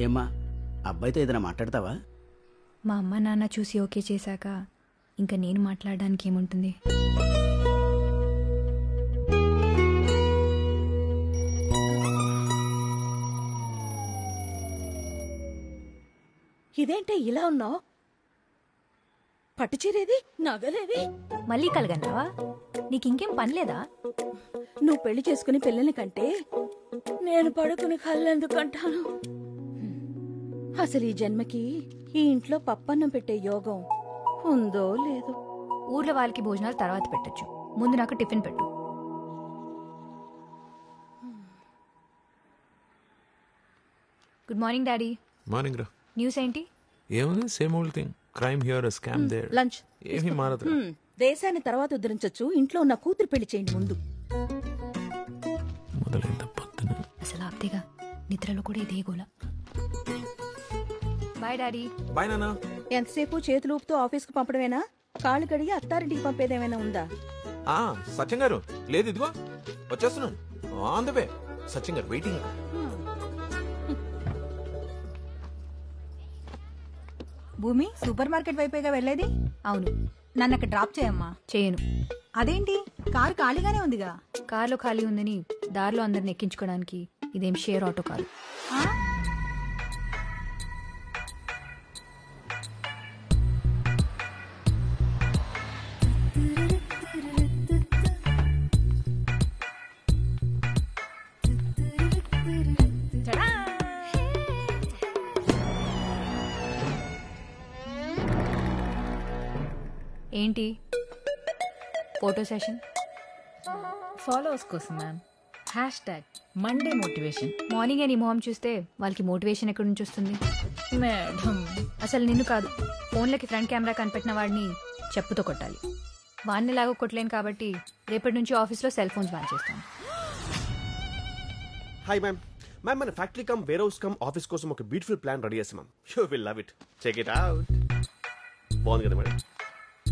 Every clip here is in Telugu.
ఏమ్మా, అబ్బాయితో ఏదైనా మాట్లాడతావా? మా అమ్మ నాన్న చూసి ఓకే చేశాక ఇంకా నేను మాట్లాడడానికి ఏముంటుంది? ఇదేంటే ఇలా ఉన్నావు? పట్టుచీరేది, నగలేవి? మళ్ళీ కలగన్నావా? నీకు ఇంకేం పనిలేదా? నువ్వు పెళ్లి చేసుకుని పిల్లల్ని కంటే నేను పడుకుని కళ్ళెందుకంటాను? అసలు ఈ జన్మకి ఈ ఇంట్లో పప్పన్నం పెట్టే యోగం ఉందో లేదో. ఊర్లో వాళ్ళకి భోజనాలు తర్వాత పెట్టచ్చు, ముందు నాకు టిఫిన్ పెట్టు. Good morning daddy. మార్నింగ్ రా. న్యూస్ ఏంటి? ఏముంది, same old thing. Crime here, scam there. లంచ్ ఏమీ మారదు. దేశాన్ని తర్వాత ఉద్ధరించొచ్చు, ఇంట్లో ఉన్న కూతురు పెళ్లి చేయండి ముందు. మొదలైంది పొద్దున. అసలు ఆప్తేగా, నిద్రలో కూడా ఇదే గోల. Bye daddy. బాయ్ నాన్న. ఎంతసేపు చేతులు ఊపుతూ ఆఫీస్కు పంపడమేనా? కాళ్ళు కడిగి అత్తారింటికి పంపేదేమైనా ఉందా? సత్యం గారు లేదు, ఇదిగో వచ్చేస్తున్నాను. On the way. సత్యం గారు వెయిటింగ్. భూమి, సూపర్ మార్కెట్ వైపేగా వెళ్ళేది? అవును. నన్ను అక్కడ డ్రాప్ చేయమ్మా. చేయను. అదేంటి, కారు ఖాళీగానే ఉందిగా? కార్లో ఖాళీ ఉందని దారిలో అందరిని ఎక్కించుకోవడానికి ఇదేం షేర్ ఆటో కాదు. ఏంటి ఫోటో సెషన్? ఫాలోవర్స్ కోసం మ్యామ్. #Monday motivation. మార్నింగ్ నీ మొహం చూస్తే వాళ్ళకి మోటివేషన్ ఎక్కడి నుంచి వస్తుంది? మేడం, అసలు నిన్ను కాదు, ఫోన్లకి ఫ్రంట్ కెమెరా కనిపెట్టిన వాడిని చెప్పుతో కొట్టాలి. వాడిని లాగా కొట్టలేను కాబట్టి రేపటి నుంచి ఆఫీస్లో సెల్ ఫోన్స్ బ్యాన్ చేస్తాను. Hi ma'am. మ్యామ్, మన factory cum warehouse cum office కోసం ఒక బ్యూటిఫుల్ ప్లాన్ రెడీ చేస్తాం ma'am. You will love it. Check it out. బాగుంది కదా మేడం?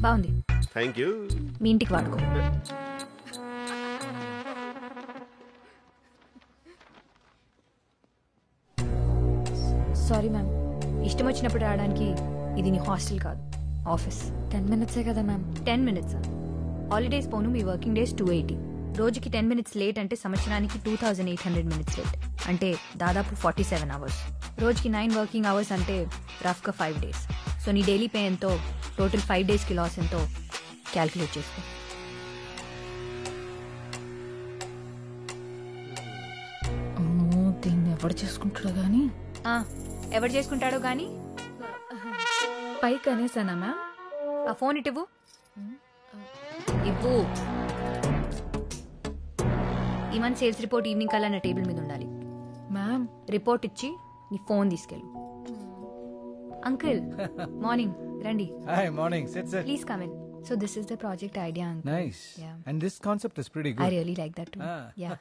బాగుంది. Thank you. మీ ఇంటికి వాడుకో. సారీ మ్యామ్, ఇష్టం వచ్చినప్పుడు రావడానికి ఇది నీ హాస్టల్ కాదు, ఆఫీస్. 10 minutes కదా మ్యామ్? 10 minutes? హాలిడేస్ పోను, మీ వర్కింగ్ డేస్ 280. రోజుకి 10 minutes లేట్ అంటే సంవత్సరానికి 2800 minutes లేట్, అంటే దాదాపు 47 hours. రోజుకి 9 వర్కింగ్ అవర్స్ అంటే రఫ్గా 5 days. సో నీ డైలీ పే ఎంతో, టోటల్ 5 daysకి లాస్ ఎంతో క్యాల్కులేట్ చేసుకో. అమ్మో, దీన్ని ఎవడు చేసుకుంటాడో గానీ. ఎవరు చేసుకుంటాడో గానీ పైకి అనేసానా మ్యామ్? ఆ ఫోన్ ఇవ్వు. ఈ మంత్ సేల్స్ రిపోర్ట్ ఈవినింగ్ కల్లా నా టేబుల్ మీద ఉండాలి. మ్యామ్, రిపోర్ట్ ఇచ్చి నీ ఫోన్ తీసుకెళ్ళు. అంకుల్, మార్నింగ్ రండి. Hi, morning. Sit. Please come in. So this is the project idea uncle. Nice. Yeah. And this concept is pretty good. I really like that too. Yeah.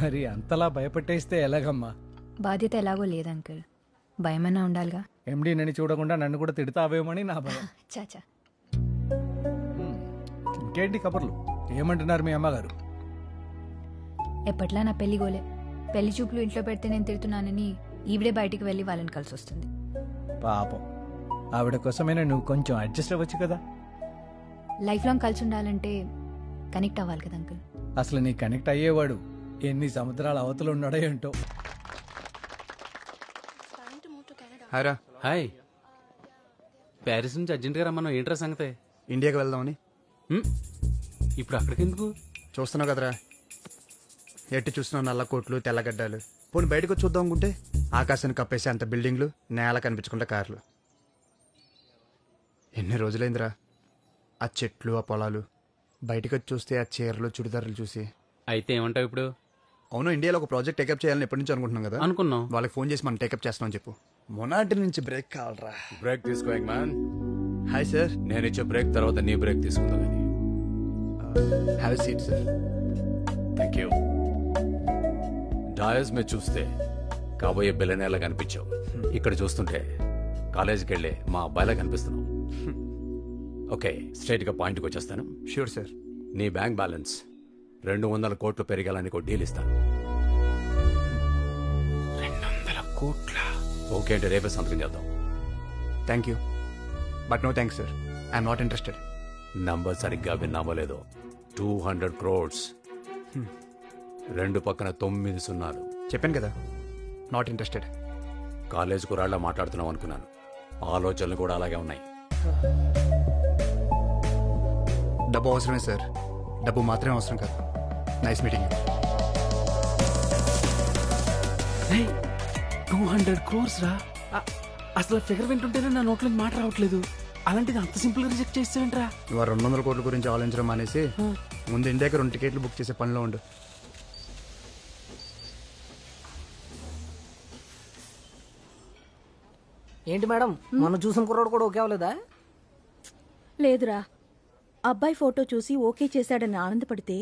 మరి అంతలా భయపెట్టేస్తే ఎలాగమ్మా? బాధ్యత ఎలాగో లేదు అంకుల్, భయమన్నా ఉండాలిగా. ఎండి నన్ను చూడకుండా నన్ను కూడా తిడతావేమని నా భయం. చాచా, ఇంకేంటి కబుర్లు? ఏమంటున్నారు మీ అమ్మగారు? ఎప్పట్లా నా పెళ్లి గోలే. పెళ్లి చూపులు ఇంట్లో పెడితే నేను తిడుతున్నానని ఈవిడే బయటికి వెళ్ళి వాళ్ళని కలిసి వస్తుంది. పాపం, ఆవిడ కోసమైనా నువ్వు కొంచెం అడ్జస్ట్ అవ్వచ్చు కదా. లైఫ్ లాంగ్ కలిసి ఉండాలంటే కనెక్ట్ అవ్వాలి కదా అంకుల్. అసలు నీ కనెక్ట్ అయ్యేవాడు ఎన్ని సముద్రాల అవతలు ఉన్నాడో ఏంటో. హాయ్రా. హాయ్. ప్యారిస్ నుంచి అర్జెంట్గా రమ్మన్నావు, ఏంట్రా సంగతే? ఇండియాకి వెళ్దామని. ఇప్పుడు అక్కడికి ఎందుకు? చూస్తున్నావు కదరా, ఎట్టి చూస్తున్నావు నల్ల కోట్లు తెల్లగడ్డలు. పోనీ బయటకు వచ్చి చూద్దాం అనుకుంటే ఆకాశాన్ని కప్పేసి అంత బిల్డింగ్లు, నేల కనిపించకుండా కార్లు. ఎన్ని రోజులైందిరా ఆ చెట్లు, ఆ పొలాలు. బయటకు వచ్చి చూస్తే ఆ చీరలు, చుడిదారులు చూసి. అయితే ఏమంటావు ఇప్పుడు? అవును, ఇండియాలో ఒక ప్రాజెక్ట్ టేకప్ చేయాలని ఎప్పటి నుంచి అనుకుంటున్నాం కదా. అనుకున్నాం. వాళ్ళకి ఫోన్ చేసి మనం టేకప్ చేస్తామని చెప్పు. మొనాటి నుంచి బ్రేక్ కావాలరా. బ్రేక్ తీసుకో మ్యాన్. Hi sir. నేను ఇచ్చే బ్రేక్ తర్వాత నీ బ్రేక్ తీసుకుందా కానీ. Have a seat sir. Thank you. డాయస్ మీద చూస్తే కాబోయే బిల్లనేలా కనిపించావు. ఇక్కడ చూస్తుంటే కాలేజీకి వెళ్ళే మా అబ్బాయిలా కనిపిస్తున్నావు. ఓకే, స్ట్రైట్ గా పాయింట్కి వచ్చేస్తాను. Sure sir. నీ బ్యాంక్ బ్యాలెన్స్ 200 కోట్లు పెరిగాలని ఒక డీల్ ఇస్తాను. 200 కోట్ల? ఓకే అంటే రేపే సంతకం చేద్దాం. Thank you but no thanks sir. I'm not interested. Number సరిగ్గా విన్నామో లేదో, 200 crores. 2 పక్కన 9 సున్నాలు. చెప్పాను కదా, నాట్ ఇంట్రెస్టెడ్. కాలేజ్ కురాళ్ళ మాట్లాడుతున్నాం అనుకున్నాను. ఆలోచనలు కూడా అలాగే ఉన్నాయి. డబ్బు అవసరమే సార్. డబ్బు మాత్రమే అవసరం కాదు. Nice meeting. 200 crores రా. అసలు ఫిగర్ వింటుంటేనే నా నోట్లోకి మాట రావట్లేదు. అలాంటిది అంత సింపుల్ గా రిజెక్ట్ చేస్తావేంట్రా? నువ్వు 200 కోట్ల గురించి ఆలోచించడం మానేసి ముందు ఇండియాకి 2 టికెట్లు బుక్ చేసే పనిలో ఉండు. ఏంటి మేడం, మనం చూసిన కుర్రాడు కూడా ఓకే అవ్వలేదా? లేదురా, అబ్బాయి ఫోటో చూసి ఓకే చేశాడని ఆనందపడితే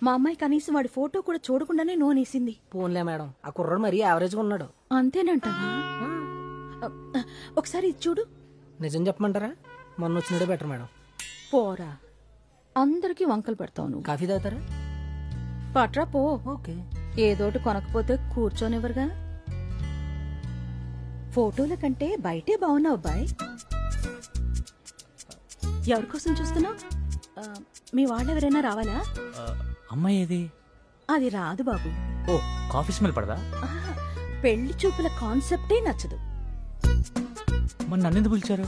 మా అమ్మాయి కనీసం వాడి ఫోటో కూడా చూడకుండానే నోనేసింది. పోన్లే మేడం, ఆ కుర్రాడు మరీ యావరేజ్ గా ఉన్నాడు. అంతేనంటావా? ఒకసారి ఇది చూడు. నిజం చెప్పమంటారా? మొన్న వచ్చినడే బెటర్ మేడం. పోరా, అందరికీ వంకలు పెడతావు నువ్వు. కాఫీ తాగుతారా? పట్రా పో. ఓకే. ఏదోటి కొనకపోతే కూర్చోనివ్వరుగా. ఫోటోల కంటే బయటే బాగున్నావు అబ్బాయి. ఎవరికోసం చూస్తున్నావు? మీ వాళ్ళెవరైనా రావాలా? అమ్మాయి ఏది? అది రాదు బాబు. ఓ, కాఫీ స్మెల్ పడదా? పెళ్లి చూపుల కాన్సెప్టే నచ్చదు. మరి నన్నెందుకు పిలిచారు?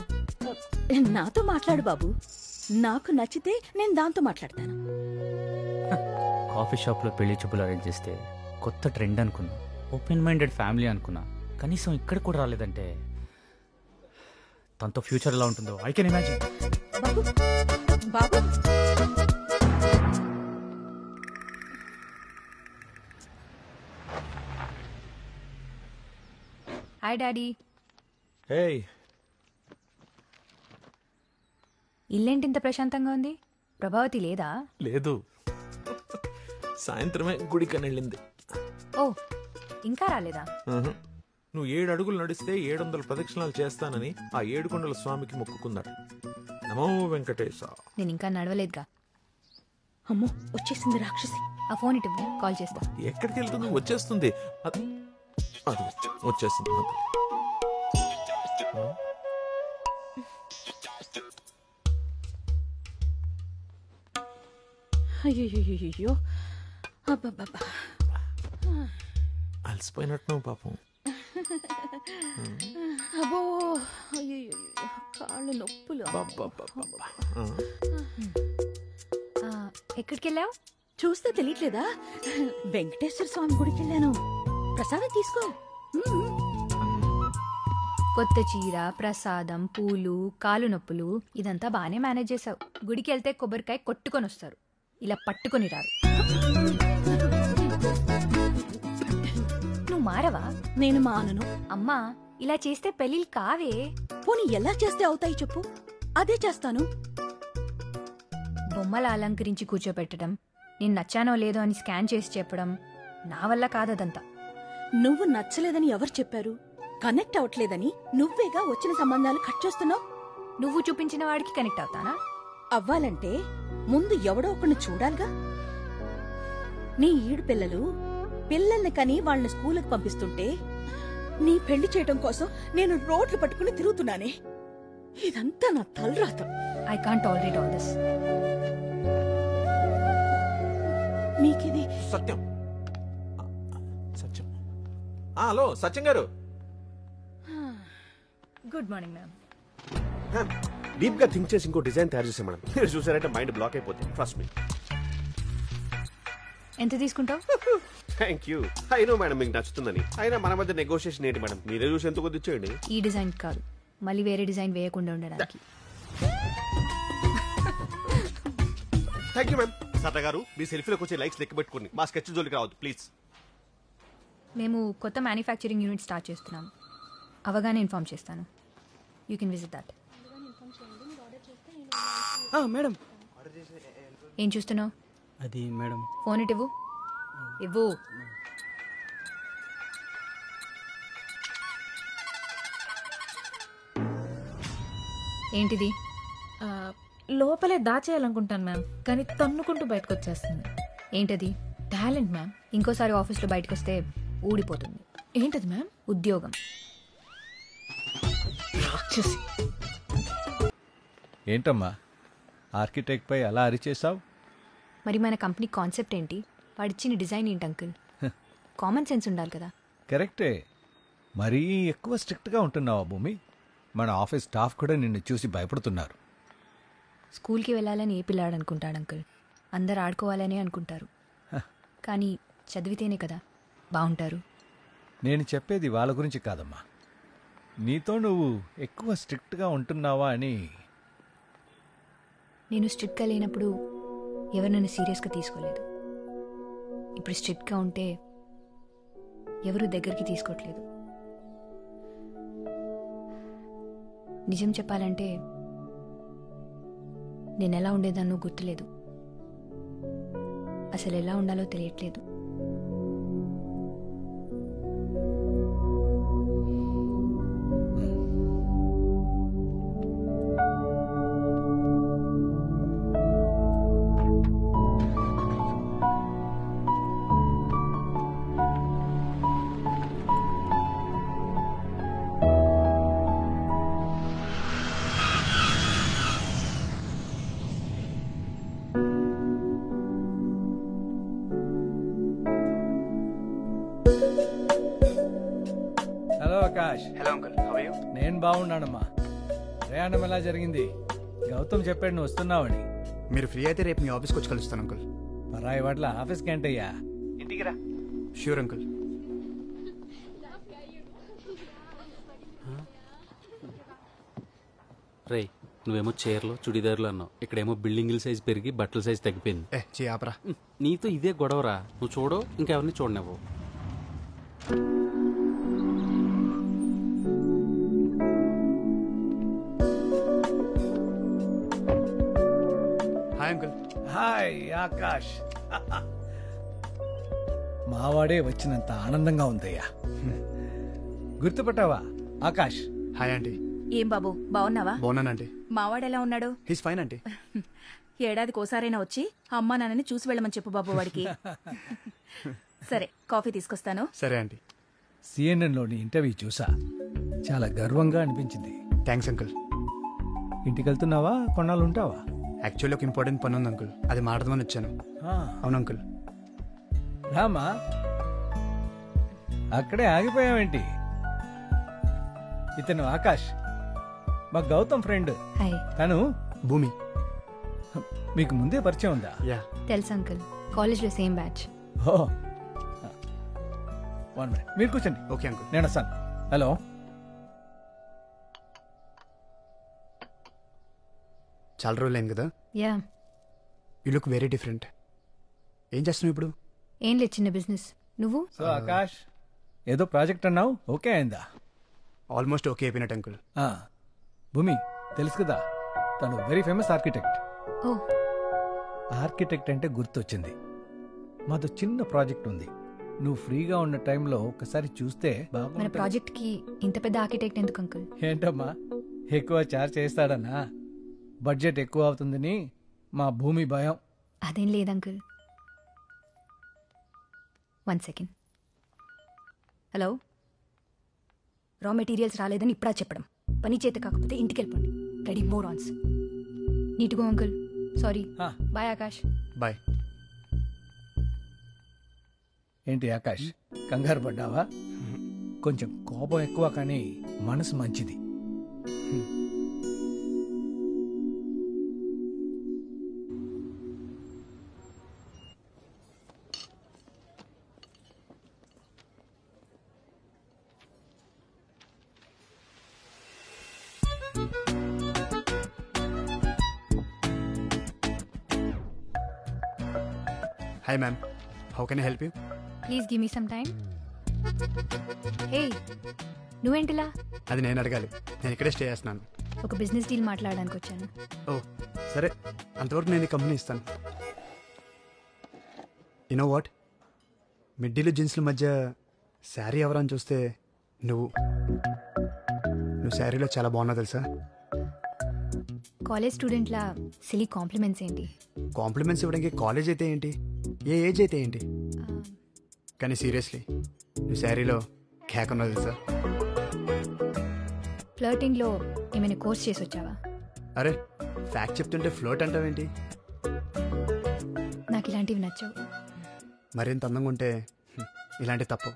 నాతో మాట్లాడు బాబు. నాకు నచ్చితే నేను దాంతో మాట్లాడతాను. కాఫీ షాప్ లో పెళ్లి చూపులు అరేంజ్ చేస్తే కొత్త ట్రెండ్ అనుకున్నా. ఓపెన్ మైండెడ్ ఫ్యామిలీ అనుకున్నా. కనీసం ఇక్కడ కూడా రాలేదంటే తనతో ఫ్యూచర్ ఎలా ఉంటుందో I can imagine. Babu Babu, hi daddy. ఏయ్, ఇల్లేంటి ఇంత ప్రశాంతంగా ఉంది? ప్రభావతి లేదా? లేదు, సాయంత్రమే గుడికని వెళ్ళింది. ఓ, ఇంకా రాలేదా? నువ్వు 7 అడుగులు నడిస్తే 700 ప్రదక్షిణాలు చేస్తానని ఆ 7 కొండల స్వామికి మొక్కుకున్నాడు. నమో వెంకటేశ. నేను ఇంకా నడవలేదుగా. అమ్మో వచ్చేసింది రాక్షసి. ఆ ఫోన్ ఇటు కాల్ చేస్తా. ఎక్కడికి వెళ్తుంది? వచ్చేస్తుంది. అది వచ్చేసింది. అయ్యో, అబ్బబ్బబ్బా, అలసిపోయినట్టు పాపం. అబ్బో, అయ్యో, కాళ్ళు నొప్పులు. ఎక్కడికి వెళ్ళావు? చూస్తే తెలియట్లేదా? వెంకటేశ్వర స్వామి గుడికి వెళ్ళాను. ప్రసాదం తీసుకో. కొత్త చీర, ప్రసాదం, పూలు, కాలు నొప్పులు ఇదంతా బానే మేనేజ్ చేసావు. గుడికి వెళ్తే కొబ్బరికాయ కొట్టుకొని వస్తారు, ఇలా పట్టుకొని రారు. నువ్వు మారవా? నేను మానను. అమ్మా, ఇలా చేస్తే పెళ్ళిళ్ళు కావే. పోనీ ఎలా చేస్తే అవుతాయి చెప్పు, అదే చేస్తాను. బొమ్మల అలంకరించి కూర్చోపెట్టడం, నేను నచ్చానో లేదో అని స్కాన్ చేసి చెప్పడం నా వల్ల కాదదంతా. నువ్వు నచ్చలేదని ఎవరు చెప్పారు? కనెక్ట్ అవట్లేదని నువ్వేగా వచ్చిన సంబంధాలు కట్ చేస్తున్నావు. నువ్వు చూపించిన వాడికి కనెక్ట్ అవుతానా? అవ్వాలంటే ముందు ఎవడో ఒకరిని చూడాలిగా. నీ ఈడు పిల్లల్ని కని వాళ్ళని స్కూల్కి పంపిస్తుంటే నీ పెళ్లి చేయటం కోసం నేను రోడ్లు పట్టుకుని తిరుగుతున్నానే. ఇదంతా నా తలరాత. I can't tolerate all this. మీకిది సత్యం. సత్యం. హలో సత్యం గారు. Good morning ma'am. డీప్ గా థింక్ చేసి ఇంకో డిజైన్ తయారు చేసాం మేడం. మీరు చూసారంటే మైండ్ బ్లాక్ అయిపోతుంది. Trust me. ఎంత తీసుకుంటావు? Thank you. అయినో మేడం మీకు నచ్చుతుందని. అయినా మన మధ్య నెగోషియేషన్ ఏంటి మేడం, మీరే చూసి ఎంత కొద్ది ఇచ్చేయండి. ఈ డిజైన్ కాదు, మళ్ళీ వేరే డిజైన్ వేయకుండా ఉండడానికి. Thank you ma'am. సరదా గారు మీ సెల్ఫీలోకి వచ్చే లైక్స్ లెక్క పెట్టుకోండి, మా స్కెచ్ జోలికి రావద్దు ప్లీజ్. మేము కొత్త మ్యానుఫ్యాక్చరింగ్ యూనిట్ స్టార్ట్ చేస్తున్నాం. అవగానే ఇన్ఫార్మ్ చేస్తాను. You can visit that. Madam ఏం చూస్తున్నావు? అది మేడం. ఫోన్ ఇటు ఇవ్వు. ఇవ్వు. ఏంటిది? లోపలే దాచేయాలనుకుంటాను మ్యామ్, కానీ తన్నుకుంటూ బయటకు వచ్చేస్తుంది. ఏంటది? Talent ma'am. ఇంకోసారి ఆఫీస్లో బయటకు వస్తే ఊడిపోతుంది. ఏంటది మ్యామ్? ఉద్యోగం. రాక్షసి. ఏంటమ్మా ఆర్కిటెక్ట్ పై అలా అరిచేసావు? మరి మన కంపెనీ కాన్సెప్ట్ ఏంటి? వాడిచ్చిన డిజైన్ ఏంటి అంకుల్? కామన్ సెన్స్ ఉండాలి కదా. కరెక్టే, మరీ ఎక్కువ స్ట్రిక్ట్గా ఉంటున్నావా భూమి? మన ఆఫీస్ స్టాఫ్ కూడా నిన్ను చూసి భయపడుతున్నారు. స్కూల్కి వెళ్ళాలని ఏ పిల్లాడు అనుకుంటాడు అంకుల్? అందరు ఆడుకోవాలనే అనుకుంటారు. కానీ చదివితేనే కదా బాగుంటారు. నేను చెప్పేది వాళ్ళ గురించి కాదమ్మా, నీతో నువ్వు ఎక్కువ స్ట్రిక్ట్గా ఉంటున్నావా అని. నేను స్ట్రిక్ట్గా లేనప్పుడు ఎవరు నన్ను సీరియస్గా తీసుకోలేదు. ఇప్పుడు స్ట్రిక్ట్గా ఉంటే ఎవరు దగ్గరికి తీసుకోవట్లేదు. నిజం చెప్పాలంటే నేను ఎలా ఉండేదాన్నో గుర్తులేదు. అసలు ఎలా ఉండాలో తెలియట్లేదు. Hello Akash. Hello uncle, how are you? నేను బాగున్నానమ్మా. ప్రయాణం ఎలా జరిగింది? గౌతమ్ చెప్పాడు నువ్వు వస్తున్నావని. మీరు ఫ్రీ అయితే రేపు మీ ఆఫీస్కి వచ్చి కలుస్తాను అంకుల్. పరాయి వాట్ల ఆఫీస్కి ఏంటయ్యా? ఇంటికి రా. Sure uncle. రే, నువ్వేమో చీరలు చుడిదారులు అన్నావు, ఇక్కడేమో బిల్డింగుల సైజ్ పెరిగి బట్టల సైజ్ తగ్గిపోయింది. ఆపరా. నీతో ఇదే గొడవరా. నువ్వు చూడవు, ఇంకెవరిని చూడనివ్వు. Hi uncle. హాయ్ ఆకాష్. మావాడే వచ్చినంత ఆనందంగా ఉందయ్యా. గుర్తుపట్టావా ఆకాష్? Hi aunty. ఏం బాబు బాగున్నావా? బాగున్నానంటీ. మావాడెలా ఉన్నాడు? He's fine aunty. ఏడాదికోసారైనా వచ్చి అమ్మా నాన్నని చూసి వెళ్ళమని చెప్పు బాబు వాడికి. సరే కాఫీ తీసుకొస్తాను. సరే ఆంటీ. సిఎన్ఎన్లోని ఇంటర్వ్యూ చూసా, చాలా గర్వంగా అనిపించింది. Thanks uncle. ఇంటికి వెళ్తున్నావా? కొన్నాళ్ళు ఉంటావా? యాక్చువల్లీ ఒక ఇంపార్టెంట్ పని ఉంది అంకుల్, అది మాట్లాడదామని వచ్చాను. అవును అంకుల్. రామా, అక్కడే ఆగిపోయావేంటి? ఇతను ఆకాష్, మా గౌతమ్ ఫ్రెండ్. తను భూమి. మీకు ముందే పరిచయం ఉందా? యా, తెలుసు అంకుల్, కాలేజ్లో సేమ్ బ్యాచ్. ఓ, 1 minute మీరు కూర్చోండి. Okay uncle. నేను వస్తాను. హలో. చాలా రోజులు అయింది కదా. Yeah. You look very different. ఏం చేస్తున్నావు ఇప్పుడు? ఏం లేదు, చిన్న బిజినెస్. నువ్వు? సో ఆకాష్, ఏదో ప్రాజెక్ట్ అన్నావు, ఓకే అయిందా? ఆల్మోస్ట్ ఓకే అయిపోయినట్టు అంకుల్. భూమి తెలుసు కదా, తను వెరీ ఫేమస్ ఆర్కిటెక్ట్. ఓ, ఆర్కిటెక్ట్ అంటే గుర్తొచ్చింది. మాతో చిన్న ప్రాజెక్ట్ ఉంది. నువ్వు ఫ్రీగా ఉన్న టైంలో ఒకసారి చూస్తే మన ప్రాజెక్ట్ కి ఇంత పెద్ద ఆర్కిటెక్ట్ ఎందుకు అంకుల్? ఏంటమ్మా, ఎక్కువ చార్జ్ చేస్తాడన్నా? బడ్జెట్ ఎక్కువ అవుతుందని మా భూమి భయం. అదేం లేదు uncle. 1 second. Hello, raw materials రాలేదని ఇప్పుడా చెప్పడం? పని చేత కాకపోతే ఇంటికి వెళ్ళిపోండి. రెడీ మోర్ ఆన్స్. Need to go uncle. Sorry. Bye Akash. Bye. ఏంటి ఆకాష్, కంగారు పడ్డావా? కొంచెం కోపం ఎక్కువ, కానీ మనసు మంచిది. Hi ma'am, how can I help you? Please give me some time. Hey, నువ్వేంటిలా? అది నేను అడగాలి, నేను ఇక్కడే స్టే చేస్తున్నాను. ఒక బిజినెస్ డీల్ మాట్లాడడానికి వచ్చాను. ఓ సరే, అంతవరకు నేను ఈ కంపెనీ ఇస్తాను. యునో వాట్, మిడ్డీలు జీన్స్ల మధ్య శారీ ఎవరని చూస్తే నువ్వు శారీలో చాలా బాగున్నావు తెలుసా. కాలేజ్ స్టూడెంట్లా సిలీ కాంప్లిమెంట్స్ ఏంటి? కాంప్లిమెంట్స్ ఇవ్వడానికి కాలేజ్ అయితే ఏంటి, ఏ ఏజ్ అయితే ఏంటి, కానీ సీరియస్లీ నువ్వు శారీలో కేక్ ఉన్నావు తెలుసా. ఫ్లర్టింగ్లో ఏమైనా కోర్స్ చేసి వచ్చావా? అరే ఫ్యాక్ట్ చెప్తుంటే ఫ్లోట్ అంటావేంటి? నాకు ఇలాంటివి నచ్చవు. మరింత అందంగా ఉంటే ఇలాంటి తప్పు.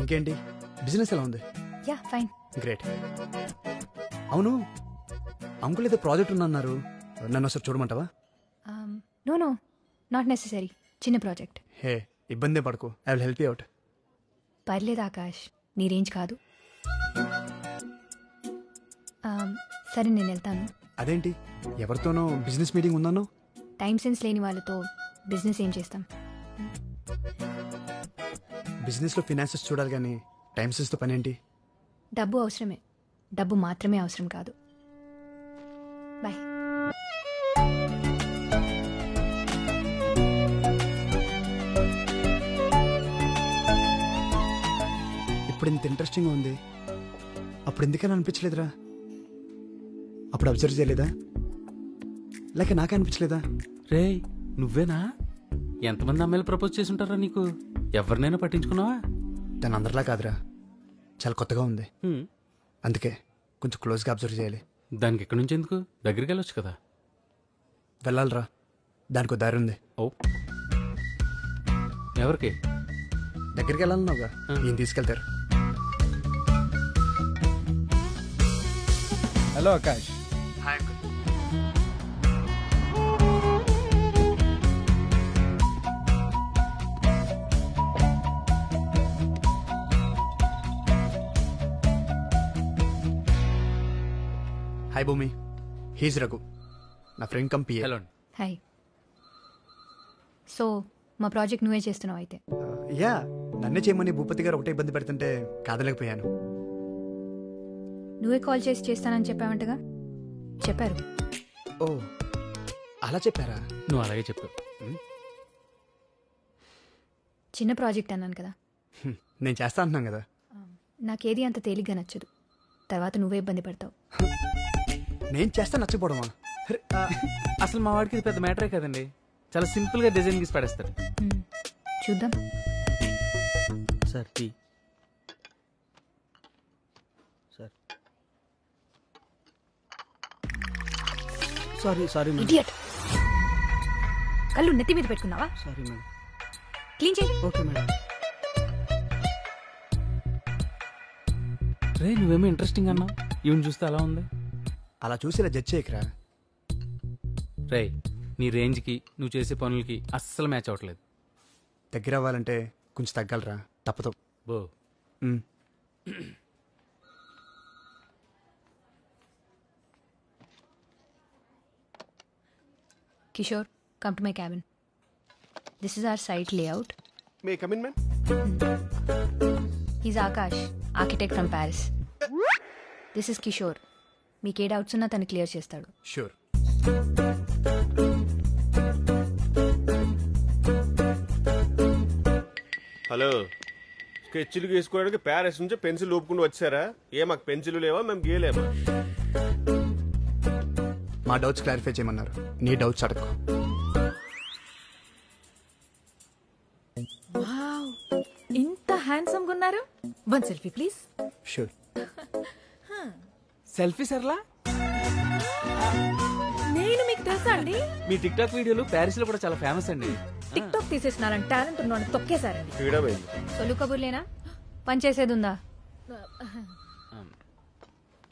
ఇంకేంటి, బిజినెస్ ఎలా ఉంది? Yeah fine. గ్రేట్. అవును, అంకుల్ ఏదో ప్రాజెక్ట్ ఉందన్నారు, నన్ను ఒకసారి చూడమంటావా? No no, not necessary. చిన్న ప్రాజెక్ట్. హే ఇబ్బంది పడకు, I will help you out. పర్లేదు ఆకాష్, నీ రేంజ్ కాదు. సరే నేను వెళ్తాను. అదేంటి, ఎవరితోనో బిజినెస్ మీటింగ్ ఉందన్నో? టైం సెన్స్ లేని వాళ్ళతో బిజినెస్ ఏం చేస్తాం? బిజినెస్లో ఫినాన్సెస్ చూడాలి కానీ టైం సెన్స్తో పని ఏంటి? డబ్బు అవసరమే, డబ్బు మాత్రమే అవసరం కాదు. బాయ్. ఇప్పుడు ఇంత ఇంట్రెస్టింగ్గా ఉంది, అప్పుడు ఎందుకని అనిపించలేదురా? అప్పుడు అబ్జర్వ్ చేయలేదా, లేక నాకే అనిపించలేదా? రే నువ్వేనా? ఎంతమంది అమ్మాయిలు ప్రపోజ్ చేసి ఉంటారా నీకు? ఎవరినైనా పట్టించుకున్నావా? తను అందరిలా కాదురా, చాలా కొత్తగా ఉంది. అందుకే కొంచెం క్లోజ్గా అబ్జర్వ్ చేయాలి. దానికి ఎక్కడి నుంచి ఎందుకు, దగ్గరికి వెళ్ళొచ్చు కదా. వెళ్ళాలిరా, దానికి దారి ఉంది. ఓ ఎవరికి? దగ్గరికి వెళ్ళాలన్నావుగా, ఈయన తీసుకెళ్తారు. Hello Akash. Hi uncle. Hi భూమి, హీజ్ రఘు, నా ఫ్రెండ్ కంపీ. హలో. హాయ్. సో మా ప్రాజెక్ట్ నువ్వే చేస్తున్నావు అయితే? యా, నన్నే చేయమని భూపతి గారు ఒకటే ఇబ్బంది పెడుతుంటే కాదలేకపోయాను. నువ్వే కాల్ చేసి చేస్తానని చెప్పావంటగా. చెప్పారు. ఓ అలా చెప్పారా? నువ్వు అలాగే చెప్పు. చిన్న ప్రాజెక్ట్ అన్నాను కదా. నేను చేస్తా అంటున్నాను కదా. నాకేది అంత తేలిగ్గా నచ్చదు, తర్వాత నువ్వే ఇబ్బంది పడతావు. నేను చేస్తా నచ్చపోవడమా? అసలు మా వాడికి ఇది పెద్ద మ్యాటరే కదండి, చాలా సింపుల్గా డిజైన్ గీసి పడేస్తాడు. చూద్దాం. Sir tea. Sir sorry madam. Idiot. కళ్ళు నెత్తి మీద పెట్టుకున్నావా? Sorry madam. క్లీన్ చేయి. Okay madam. రే నువ్వేమో ఇంట్రెస్టింగ్ అన్నావు, ఈవెన్ చూస్తే అలా ఉంది. అలా చూసి ఇలా జడ్జ్ చేయకరా. రే నీ రేంజ్కి నువ్వు చేసే పనులకి అస్సలు మ్యాచ్ అవ్వట్లేదు. దగ్గర అవ్వాలంటే కొంచెం తగ్గలరా, తప్పదు. బో Kishore, come to my cabin. This is our site layout. May I come in, ma'am? He's Akash, architect from Paris. This is Kishore. మీకు ఏ డౌట్స్ ఉన్నా తను క్లియర్ చేస్తాడు. షూర్. హలో, స్కెచ్లు గీసుకోవడానికి ప్యారిస్ నుంచి పెన్సిల్ ఊపుకుంటూ వచ్చారా? మాకు పెన్సిల్ లేవా, మేము గీయలేమా? మా డౌట్స్ క్లారిఫై చేయమన్నారు, నీ డౌట్స్ అడగ. వావ్, ఇంత హ్యాండ్సమ్ గా ఉన్నారు. One selfie please. Sure. Selfie సర్లా? నేను మీకు తెలుసా అండి? మీ టిక్ టాక్ వీడియోలు ప్యారిస్ లో కూడా చాలా ఫేమస్ అండి. టిక్ టాక్ తీసేసినారని టాలెంట్ ఉన్నాను తొక్కేశారండి. సొల్లు కబుర్లేనా, పని చేసేది ఉందా?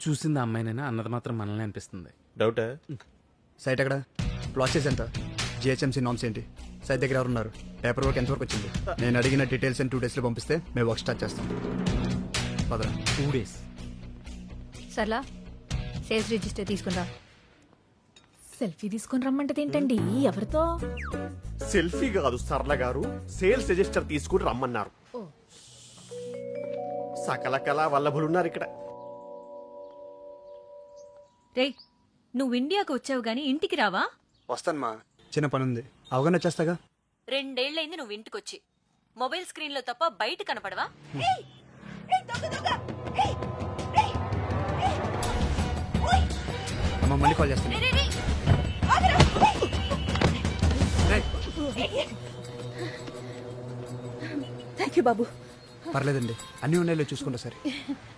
చూసింది అమ్మాయినైనా అన్నది మాత్రం మనల్ని అనిపిస్తుంది. డౌటా? సైట్ ఎక్కడ? ప్రాసెస్ ఎంత? జిహెచ్ఎంసీ నామ్స్ ఏంటి? సైట్ దగ్గర ఎవరున్నారు? పేపర్ వర్క్ ఎంతవరకు వచ్చింది? నేను అడిగిన డీటెయిల్స్ 2 డేస్లో పంపిస్తే మేము వర్క్ స్టార్ట్ చేస్తాం. పదరా. 2 days. సర్లా సేల్స్ రిజిస్టర్ తీసుకుందా. సెల్ఫీ తీసుకొని రమ్మంటది ఏంటండి? ఎవరితో? సెల్ఫీ కాదు సరళ గారు, సేల్స్ రిజిస్టర్ తీసుకుని రమ్మన్నారు. సకల కళా వల్లభులున్నారు ఇక్కడ. రేయ్, నువ్వు ఇండియాకు వచ్చావు గాని ఇంటికి రావా? వస్తాను మా, చిన్న పని ఉంది. అవగానే వచ్చేస్తాగా. 2 ఏళ్లైంది నువ్వు ఇంటికొచ్చి. మొబైల్ స్క్రీన్ లో తప్ప బయట కనపడవా? అమ్మ మళ్ళీ కాల్ చేస్తాను. థ్యాంక్ యూ బాబు. పర్లేదండి, అన్ని ఉన్నాయో చూసుకుంటా సరే.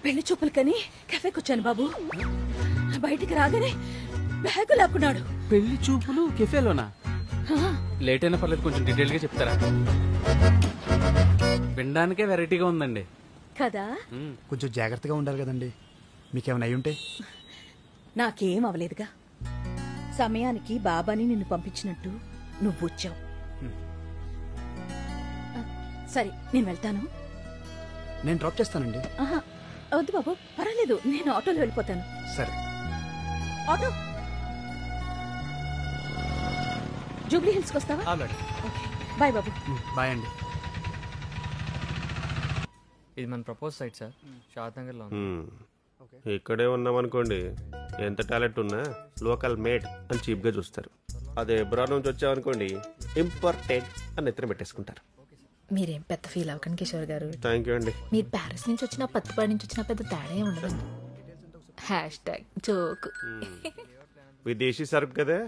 పెళ్లి చూపులకని కెఫేకి వచ్చాను బాబు. బయటికి రాగానే బ్యాగు లాక్కున్నాడు. పెళ్లి చూపులు కెఫేలోనా? లేట్ అయినా పర్లేదు, కొంచెం డీటెయిల్ గా చెప్తారా? వినడానికే వెరైటీగా ఉందండి కదా. కొంచెం జాగ్రత్తగా ఉండాలి కదండి. మీకేమైనా అయి ఉంటే? నాకేం అవలేదుగా. సమయానికి బాబాని నిన్ను పంపించినట్టు నువ్వు వచ్చావు. సరే నేను వెళ్తాను. నేను డ్రాప్ చేస్తానండి. ఆహా, వద్దు బాబు, పర్వాలేదు, నేను ఆటోలో వెళ్ళిపోతాను. సరే. ఆటో జూబ్లీ హిల్స్కి వస్తావా? బాయ్ బాబు. బాయ్ అండి. ఇది మన ప్రపోజ్ సైట్ సార్, షాద్ నగర్లో. ఇక్కడే ఉన్నామనుకోండి, ఎంత టాలెంట్ ఉన్నా లోకల్ మేడ్ అని చీప్గా చూస్తారు. అదే ఎబ్రాడ్ నుంచి వచ్చామనుకోండి, ఇంపార్టెంట్ అని ఎత్తున పెట్టేసుకుంటారు. మీరేం పెద్ద ఫీల్ అవ్వకండి కిషోర్ గారు. థ్యాంక్ యూ అండి. మీరు ప్యారిస్ నుంచి వచ్చినా పత్తిపాడి నుంచి వచ్చినా పెద్ద తేడా ఏం ఉండదండి. #జోక్. విదేశీ సరుకు కదా,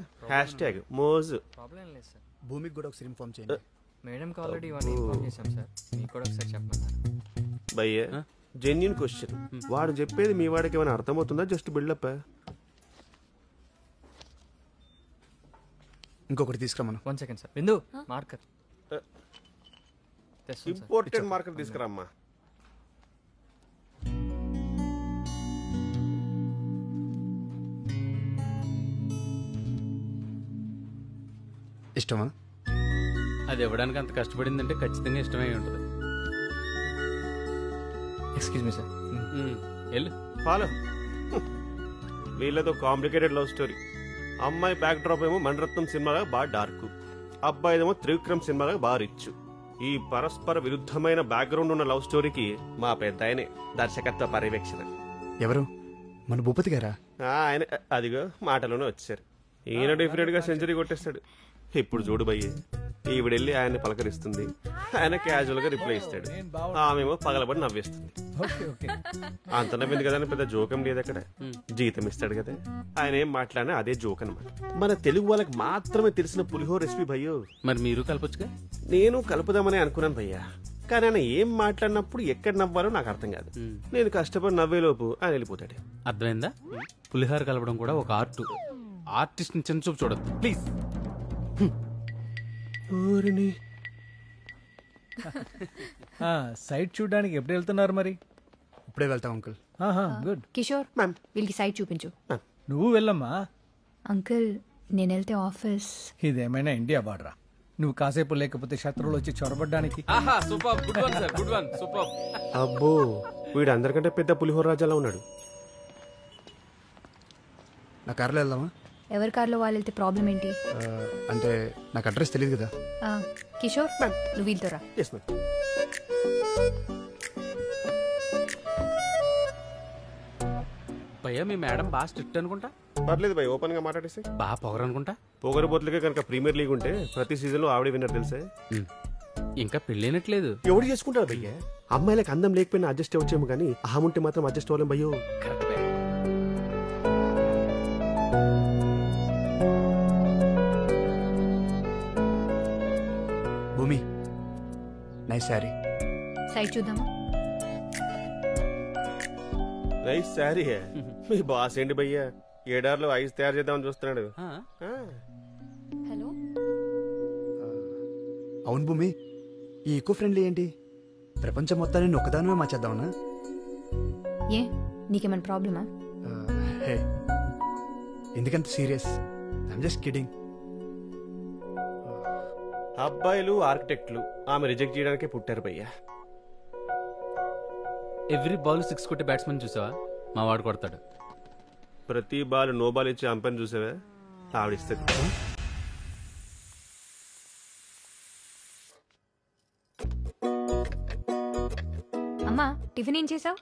#మోజు. ప్రాబ్లం లేదు సార్. భూమికి కూడా ఒకసారి ఇన్ఫార్మ్ చేయండి. మేడంకి ఆల్రెడీ ఇవన్నీ ఇన్ఫార్మ్ చేశాం సార్, మీకు కూడా ఒకసారి చెప్పమన్నారు. భయ్య, జెన్యున్ క్వశ్చన్. వాడు చెప్పేది మీ వాడికి ఏమైనా అర్థమవుతుందా? Just buildup. ఇంకొకటి తీసుకురామను. 1 second sir. Bindu marker. Important marker తీసుకురామ్మా. ఇష్టమా? అది ఇవ్వడానికి అంత కష్టపడిందంటే ఖచ్చితంగా ఇష్టమై ఉంటుంది. Excuse me sir. వెళ్ళు. ఫాలో. వీళ్ళతో కాంప్లికేటెడ్ లవ్ స్టోరీ. అమ్మాయి బ్యాక్ డ్రాప్ ఏమో మణరత్నం సినిమాగా బాగా డార్క్, అబ్బాయిదేమో త్రివిక్రమ్ సినిమాగా బాగా రిచ్. ఈ పరస్పర విరుద్ధమైన బ్యాక్గ్రౌండ్ ఉన్న లవ్ స్టోరీకి మా పెద్ద ఆయనే దర్శకత్వ పర్యవేక్షణ. ఎవరు? మన భూపతి గారా? ఆయన అదిగో మాటలోనే వచ్చారు. ఈయన డెఫినెట్ గా సెంచరీ కొట్టేస్తాడు. ఇప్పుడు చూడు భయ్య, ఈవిడెళ్ళి ఆయన్ని పలకరిస్తుంది, ఆయన క్యాజువల్ గా రిప్లై ఇస్తాడు, ఆమెమో పగలబడి నవ్వేస్తుంది. అంత నవ్వింది కదా అని పెద్ద జోకం లేదు అక్కడ. జీతం ఇస్తాడు కదా, ఆయన ఏం మాట్లాడినా అదే జోక్ అనమాట. మన తెలుగు వాళ్ళకి మాత్రమే తెలిసిన పులిహోర రెసిపీ భయ్యో. మరి మీరు కలపొచ్చుగా? నేను కలుపుదామని అనుకున్నాను భయ్యా, కానీ ఆయన ఏం మాట్లాడినప్పుడు ఎక్కడ నవ్వాలో నాకు అర్థం కాదు. నేను కష్టపడి నవ్వేలోపు ఆయన వెళ్ళిపోతాడు. అర్థమైందా? పులిహోర కలపడం కూడా ఒక ఆర్ట్. ఆర్టిస్ట్ ని చిన్న చూపు చూడద్దు ప్లీజ్. సైట్ చూడడానికి ఎప్పుడు వెళ్తున్నారు మరి? ఇప్పుడే వెళ్తాం అంకుల్. గుడ్. కిషోర్, వీళ్ళకి సైట్ చూపించు. నువ్వు వెళ్ళమ్మా. అంకుల్, నేను వెళ్తే ఆఫీస్. ఇదేమైనా ఇండియా బార్డరా? నువ్వు కాసేపు లేకపోతే శత్రువులు వచ్చి చొరబడ్డానికి. అబ్బో, వీడు అందరికంటే పెద్ద పులిహోర రాజాలా ఉన్నాడు. నా కార్లో వెళ్దామా? ఎవరి కార్లో వాళ్ళు వెళ్తే ప్రాబ్లం ఏంటి? అంటే నాకు అడ్రస్ తెలియదు కదా. కిషోర్, నువ్వు వీళ్ళతో రా. భయ్యా, మీ మేడం బాగా స్ట్రిక్ట్ అనుకుంటా. పర్లేదు భయ్, ఓపెన్ గా మాట్లాడేసి. బాగా పొగరనుకుంటా. పొగరబోతులకే కనుక ప్రీమియర్ లీగ్ ఉంటే ప్రతి సీజన్ లో ఆవిడ విన్నర్ తెలుసా? ఇంకా పెళ్ళైనట్లేదు. ఎవడు చేసుకుంటారు భయ్య? అమ్మాయిలకు అందం లేకపోయినా అడ్జస్ట్ అవ్వచ్చేమో కానీ అహం ఉంటే మాత్రం అడ్జస్ట్ అవ్వలేం భయ్యో. భూమి, నైస్ శారీ. సైట్ చూద్దామా? నైస్ శారీ. మీ బాస్ ఏంటి భయ్యా, ఏడార్లో ఐస్ తయారు చేద్దామని చూస్తున్నాడు. హలో. అవును భూమి, ఈ ఈకో ఫ్రెండ్లీ ఏంటి? ప్రపంచం మొత్తాన్ని ఒక్కదానమే మార్చేద్దామనా? ఏ, నీకేమైనా ప్రాబ్లమా? హే, ఎందుకంత సీరియస్? I'm just kidding. అబ్బాయిలు ఆర్కిటెక్ట్లు ఆమె రిజెక్ట్ చేయడానికే పుట్టారు భయ్యా. ఎవ్రీ బాల్ 6 కొట్టే బ్యాట్స్మెన్ చూసావా? మా వాడు కొడతాడు. ప్రతి బాల్ నో బాల్ ఇచ్చి అంపైర్ చూసావా? ఆవిడిస్తుంది. అమ్మా టిఫిన్ ఏం చేసావు?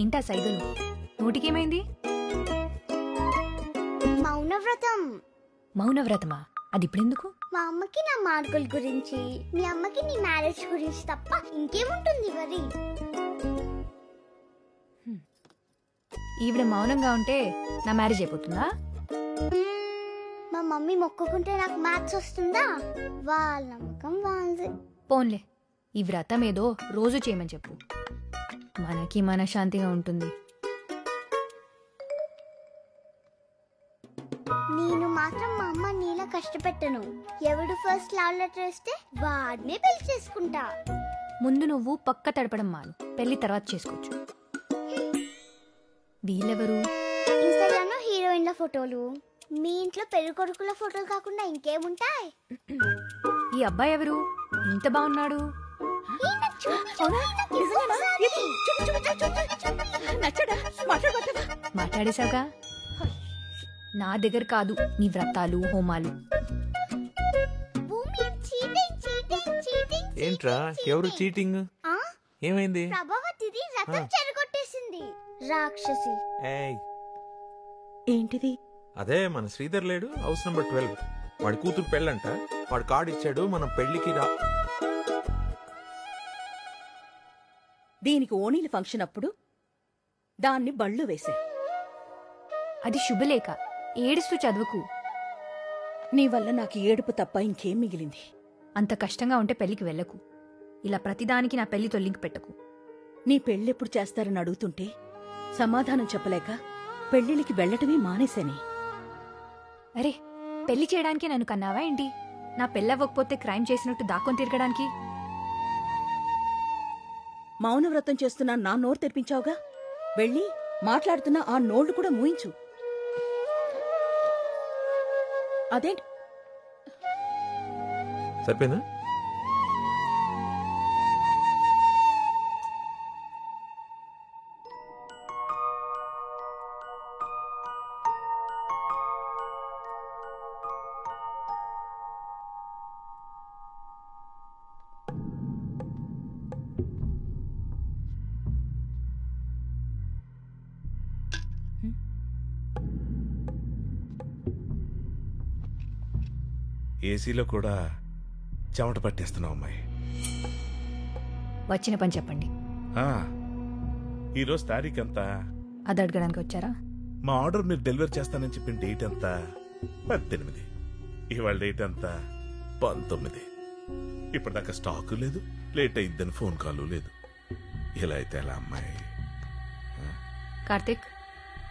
ఏంటా సైగలు? నోటికేమైంది? మౌనవ్రతం. మౌనవ్రతమా? అది ఇప్పుడెందుకు? మా అమ్మకి నా మార్కుల గురించి, మీ అమ్మకి నీ మ్యారేజ్ గురించి తప్ప ఇంకేముంటుంది మరి? ఈవిడ మౌనంగా ఉంటే నా మ్యారేజ్ అయిపోతుందా? మా మమ్మీ మొక్కుకుంటే నాకు మ్యాథ్స్ వస్తుందా? వాళ్ళ నమ్మకం వాళ్ళది. పోన్లే, ఈ వ్రతం ఏదో రోజు చేయమని చెప్పు, మనకి మనశ్శాంతిగా ఉంటుంది. నేను మాత్రం మా అమ్మ నీలా కష్టపెట్టను. ఎవడు ఫస్ట్ లవ్ లెటర్ ఇస్తే వాడినే పెళ్లి చేసుకుంటా. ముందు నువ్వు పక్క తడపడం మాను, పెళ్లి తర్వాత చేసుకోవచ్చు. వీళ్ళెవరు? ఇన్స్టాగ్రామ్ లో హీరోయిన్ల ఫోటోలు. మీ ఇంట్లో పెళ్లి కొడుకుల ఫోటోలు కాకుండా ఇంకేముంటాయి? ఈ అబ్బాయి ఎవరు? ఇంత బాగున్నాడు. మాట్లాడేశావుగా, నా దగ్గర కాదు నీ వ్రతాలు హోమాలు. ఏంట్రా ఎవరు చీటింగ్? ఏమైంది? ప్రభావతిది రథం చెరగొట్టేసింది రాక్షసి. ఏయ్ ఏంటిది? అదే మన శ్రీధర్ లేడు, హౌస్ నెంబర్ 12. వాడి కూతురు పెళ్ళంట, వాడు కార్డు ఇచ్చాడు, మనం పెళ్లికి రా. దీనికి ఓణీల ఫంక్షన్ అప్పుడు దాన్ని బళ్ళు వేశారు. అది శుభలేఖ, ఏడుస్తూ చదువుకు. నీ వల్ల నాకు ఏడుపు తప్ప ఇంకేం మిగిలింది? అంత కష్టంగా ఉంటే పెళ్లికి వెళ్ళకు. ఇలా ప్రతిదానికి నా పెళ్లితో లింక్ పెట్టకు. నీ పెళ్ళెప్పుడు చేస్తారని అడుగుతుంటే సమాధానం చెప్పలేక పెళ్లిళ్ళకి వెళ్లటమే మానేశాని. అరే, పెళ్లి చేయడానికి నన్ను కన్నావా ఏంటి? నా పెళ్ళవ్వకపోతే క్రైమ్ చేసినట్టు దాక్కొని తిరగడానికి? మౌనవ్రతం చేస్తున్నా నా నోరు తెరిపించావుగా, వెళ్ళి మాట్లాడుతున్నా ఆ నోళ్లు కూడా మూయించు. అదేంటి? సరిపోయిందా? ఏసీలో కూడా చెమట పట్టేస్తున్నావు అమ్మాయి. వచ్చిన పని చెప్పండి. ఈరోజు తారీఖు ఎంత? అది అడగడానికి వచ్చారా? మా ఆర్డర్ మీరు డెలివరీ చేస్తానని చెప్పిన డేట్ ఎంత? 18. ఇవాళ డేట్ ఎంత? 19. ఇప్పటిదాకా స్టాకు లేదు, లేట్ అయిద్దని ఫోన్ కాల్ లేదు. ఇలా అయితే ఎలా అమ్మాయి? Karthik,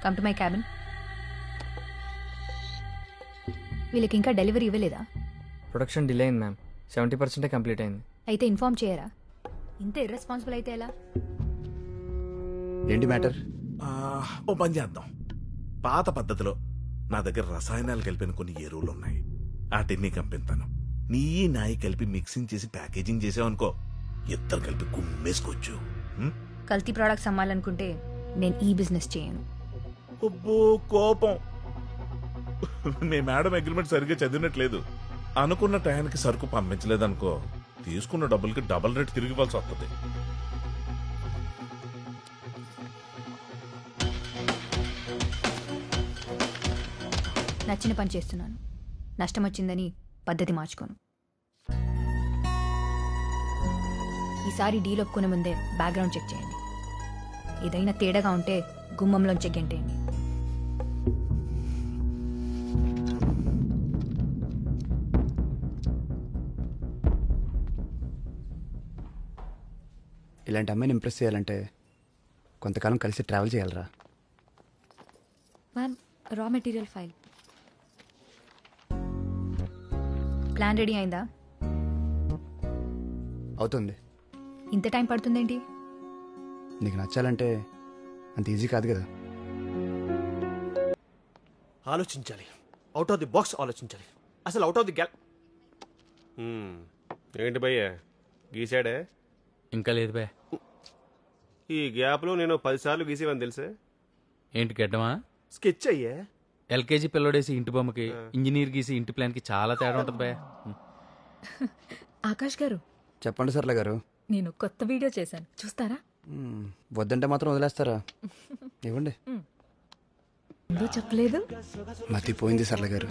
come to my cabin. వీళ్ళకి ఇంకా డెలివరీ ఇవ్వలేదా? ప్రొడక్షన్ డిలే అయింది మ్యామ్, 70% కంప్లీట్ అయింది. అయితే ఇన్ఫార్మ్ చేయరా? ఇంత ఇర్రెస్పాన్సిబుల్ అయితే ఎలా? ఏంటి మ్యాటర్? ఓ పని చేద్దాం. పాత పద్ధతిలో నా దగ్గర రసాయనాలు కలిపిన కొన్ని ఎరువులు ఉన్నాయి, వాటిని కంపిస్తాను. నీ నాయి కలిపి మిక్సింగ్ చేసి ప్యాకేజింగ్ చేసావనుకో, ఇద్దరు కలిపి గుమ్మేసుకోవచ్చు. కల్తీ ప్రోడక్ట్స్ అమ్మాలనుకుంటే నేను ఈ బిజినెస్ చేయను. అబ్బో కోపం. మీ మేడం అగ్రిమెంట్ సరిగ్గా చదివినట్లేదు. అనుకున్న టయానికి సరుకు పంపించలేదనుకో, తీసుకున్న డబ్బులకి డబుల్ రేట్ తిరిగి ఇవ్వాల్సి వస్తుంది. నచ్చిన పని చేస్తున్నాను, నష్టం వచ్చిందని పద్ధతి మార్చుకోను. ఈసారి డీల్ ఒప్పుకునే ముందే బ్యాక్గ్రౌండ్ చెక్ చేయండి. ఏదైనా తేడాగా ఉంటే గుమ్మంలోంచి గెంటేయండి. ఇలాంటి అమ్మాయిని ఇంప్రెస్ చేయాలంటే కొంతకాలం కలిసి ట్రావెల్ చేయాలరా. Ma'am, raw material file. Plan ready అయిందా? అవుతుంది. ఇంత టైం పడుతుందేంటి? నీకు నచ్చాలంటే అంత ఈజీ కాదు కదా. ఆలోచించాలి, అవుట్ ఆఫ్ ది బాక్స్ ఆలోచించాలి. అసలు అవుట్ ఆఫ్ ది ఏంటి భయ్య గీసాడే? ఇంకా లేదు బే. ఈ గ్యాప్లో నేను 10 సార్లు గీసేవని తెలుసా? ఏంటి గడ్డమా? స్కెచ్ అయ్యా. ఎల్కేజీ పిల్లోడేసి ఇంటి బొమ్మకి, ఇంజనీర్ గీసి ఇంటి ప్లాన్కి చాలా తేడా ఉంటుంది బే. ఆకాష్ గారు, చెప్పండి సర్ల గారు. నేను కొత్త వీడియో చేశాను, చూస్తారా? వద్దంటే మాత్రం వదిలేస్తారా? ఇవ్వండి. ఎందుకు చెప్పలేదు? మతిపోయింది సర్ల గారు.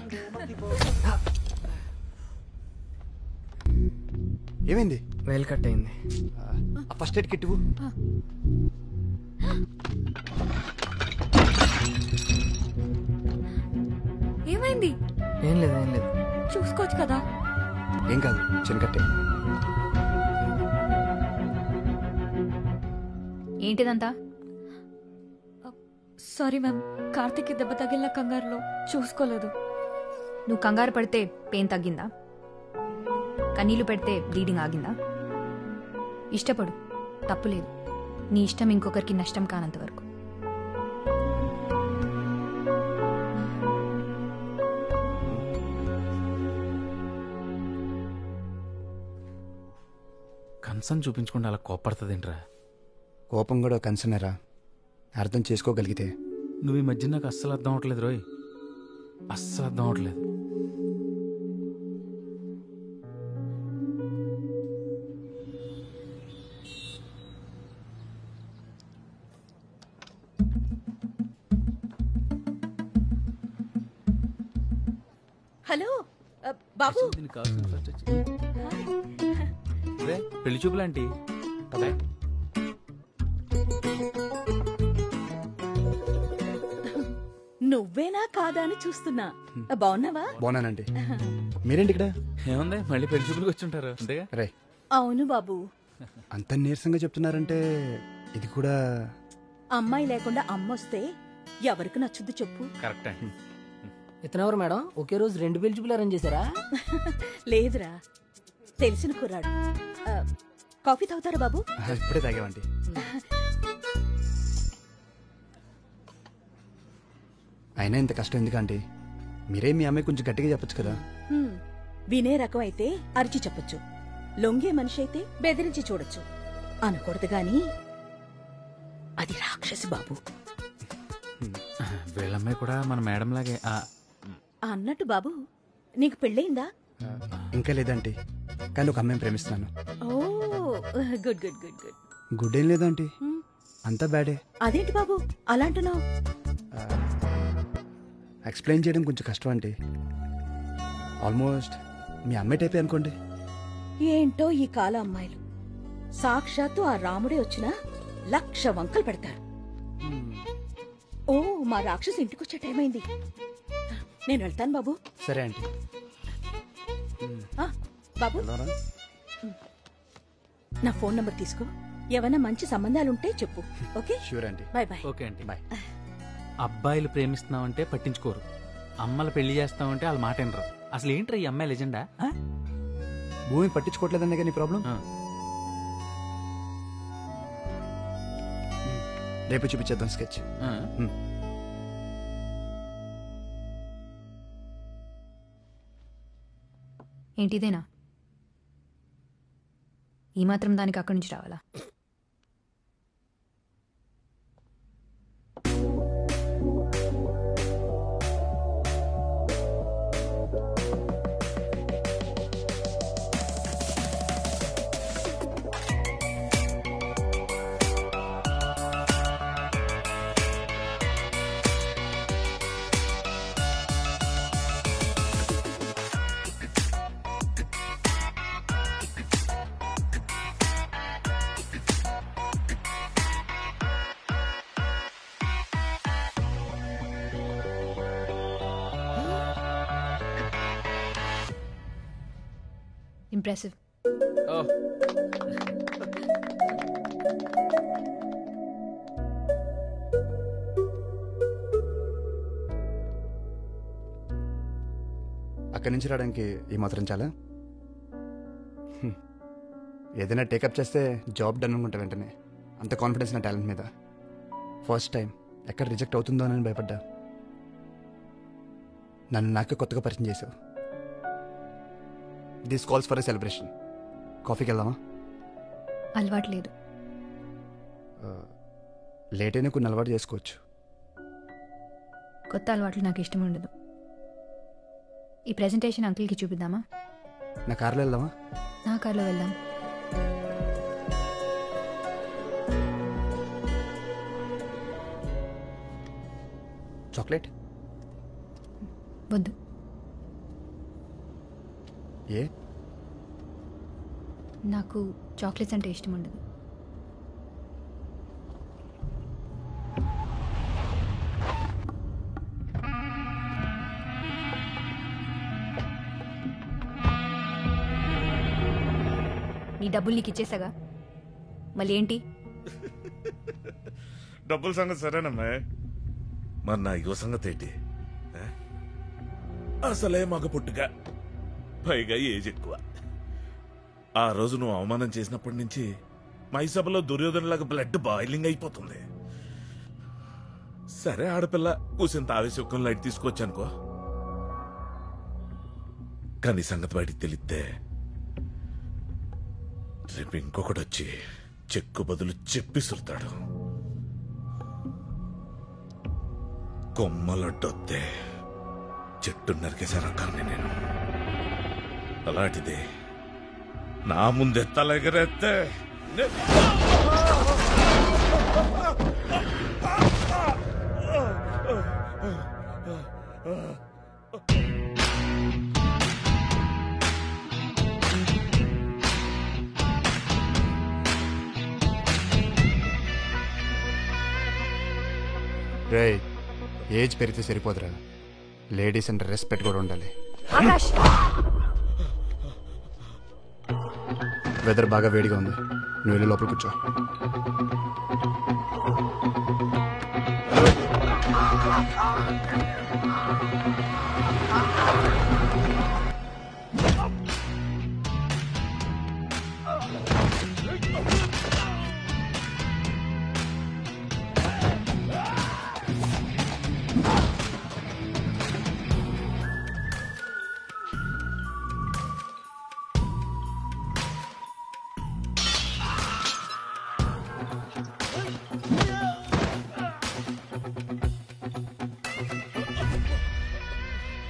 ఏమైంది? వేలు కట్ అయింది. ఫస్ట్ ఎయిడ్ కిట్ ఇవ్వు. ఏమైంది? ఏం లేదు ఏం లేదు. చూసుకోవచ్చు కదా. ఏం కాదు, చిన్న కట్టే. ఏంటిదంతా? సారీ మ్యామ్, కార్తిక్ దెబ్బ తగిలిన కంగారులో చూసుకోలేదు. నువ్వు కంగారు పడితే పెయిన్ తగ్గిందా? కన్నీళ్లు పెడితే బ్లీడింగ్ ఆగిందా? ఇష్టపడు, తప్పులేదు. నీ ఇష్టం ఇంకొకరికి నష్టం కానంత వరకు. కన్సర్న్ చూపించకుండా అలా కోపడుతుందేంట్రా? కోపం కూడా కన్సర్నరా, అర్థం చేసుకోగలిగితే. నువ్వు ఈ మధ్య నాకు అస్సలు అర్థం అవట్లేదు రోయ్, అస్సలు అర్థం అవట్లేదు. హలో బాబు. పెళ్లి చూపులాంటి నువ్వేనా కాదా అని చూస్తున్నా. బాగున్నావా? బాగున్నానండి. మీరేంటి ఇక్కడ? ఏముంది, మళ్ళీ పెళ్లి చూపులకు వచ్చుంటారు అంతేగా. రే, అవును బాబు. అంత నీరసంగా చెప్తున్నారంటే ఇది కూడా. అమ్మాయి లేకుండా అమ్మొస్తే ఎవరికి నచ్చుద్ది చెప్పు? కరెక్ట్ అండి. ఇతనెవరు మేడం? ఒకే రోజు 2 పెళ్లి చూపులు అరేంజ్ చేశారా? లేదురా, తెలిసిన కుర్రాడు. కాఫీ తాగుతారా బాబు? ఇప్పుడే తాగామండి. అయినా ఇంత కష్టం ఎందుకంటే మీరే మీ అమ్మాయి కొంచెం గట్టిగా చెప్పొచ్చు కదా. వినే రకం అయితే అరిచి చెప్పొచ్చు, లొంగే మనిషి అయితే బెదిరించి చూడొచ్చు. అనకూడదు గాని అది రాక్షసి బాబు. వీళ్ళమ్మాయి కూడా మన మేడం లాగే. అన్నట్టు బాబు, నీకు పెళ్ళయిందా? ఇంకా లేదంటే, కానీ ఒక అమ్మాయిని ప్రేమిస్తున్నాను. Oh good good good good. Good ఏం లేదంటే అంతా బ్యాడే. అదేంటి బాబు అలా అంటున్నావు? ఎక్స్ప్లెయిన్ చేయడం కొంచెం కష్టం అంటే. ఆల్మోస్ట్ మీ అమ్మాయి టైపే అనుకోండి. ఏంటో ఈ కాల అమ్మాయిలు, సాక్షాత్తు ఆ రాముడే వచ్చినా 1,00,000 వంకలు పెడతారు. ఓ, మా రాక్షసు ఇంటికొచ్చే టైం అయింది. నేను వెళ్తాను బాబు. సరే ఆంటీ. బాబు, నా ఫోన్ నంబర్ తీసుకో. ఏమైనా మంచి సంబంధాలుంటే చెప్పు. Okay? Sure aunty. Bye bye. Okay అండి, బాయ్. అబ్బాయిలు ప్రేమిస్తున్నామంటే పట్టించుకోరు, అమ్మలు పెళ్లి చేస్తామంటే వాళ్ళ మాట వినరు. అసలు ఏంట్రా ఈ అమ్మాయి లెజెండా? భూమి పట్టించుకోవట్లేదనే కానీ ప్రాబ్లం. రేపు చూపించేద్దాం స్కెచ్. ఏంటిదేనా? ఈ మాత్రం దానికి అక్కడి నుంచి రావాలా? Impressive. Oh. అక్కడి నుంచి రావడానికి ఈ మాత్రం చాలా. ఏదైనా టేకప్ చేస్తే జాబ్ డన్ అనుకుంటా వెంటనే. అంత కాన్ఫిడెన్స్ నా టాలెంట్ మీద. ఫస్ట్ టైం ఎక్కడ రిజెక్ట్ అవుతుందో అని భయపడ్డా. నన్ను నాకే కొత్తగా పరిచయం చేసావు. This calls for a celebration. కాఫీకి వెళ్దామా? అలవాటు లేదు. లేట్ అయినా కొన్ని అలవాటు చేసుకోవచ్చు. కొత్త అలవాట్లు నాకు ఇష్టం ఉండదు. ఈ ప్రెజెంటేషన్ అంకుల్కి చూపిద్దామా? నా కార్లో వెళ్దామా? నా కార్లో వెళ్దాం. చాక్లెట్ వద్దు. ఏ? నాకు చాక్లెట్స్ అంటే ఇష్టం ఉండదు. నీ డబ్బులు నీకు ఇచ్చేసాగా, మళ్ళీ ఏంటి? డబ్బుల సంగతి సరేనమ్మా, మరి నా యువ సంగతి ఏంటి? అసలే మగ పుట్టుగా, పైగా ఏజ్ ఎక్కువ. ఆ రోజు నువ్వు అవమానం చేసినప్పటి నుంచి మై సభలో దుర్యోధనలాగా బ్లడ్ బాయిలింగ్ అయిపోతుంది. సరే ఆడపిల్ల కూసింత ఆవేశం లైట్ తీసుకొచ్చానుకో, కానీ సంగతి బయటికి తెలిస్తే రేపు ఇంకొకటి వచ్చి చెక్కు బదులు చెప్పిసురుతాడు. కొమ్మలొడ్డొత్తే చెట్టు నరికేసే రకాన్ని నేను. అలాంటిది నా ముందే తలెగరేస్తే రే, ఏజ్ పెరిగితే సరిపోదురా, లేడీస్ అంటే రెస్పెక్ట్ కూడా ఉండాలి. ఆకాష్, వెదర్ బాగా వేడిగా ఉంది, నువ్వు వెళ్ళి లోపల కూర్చో.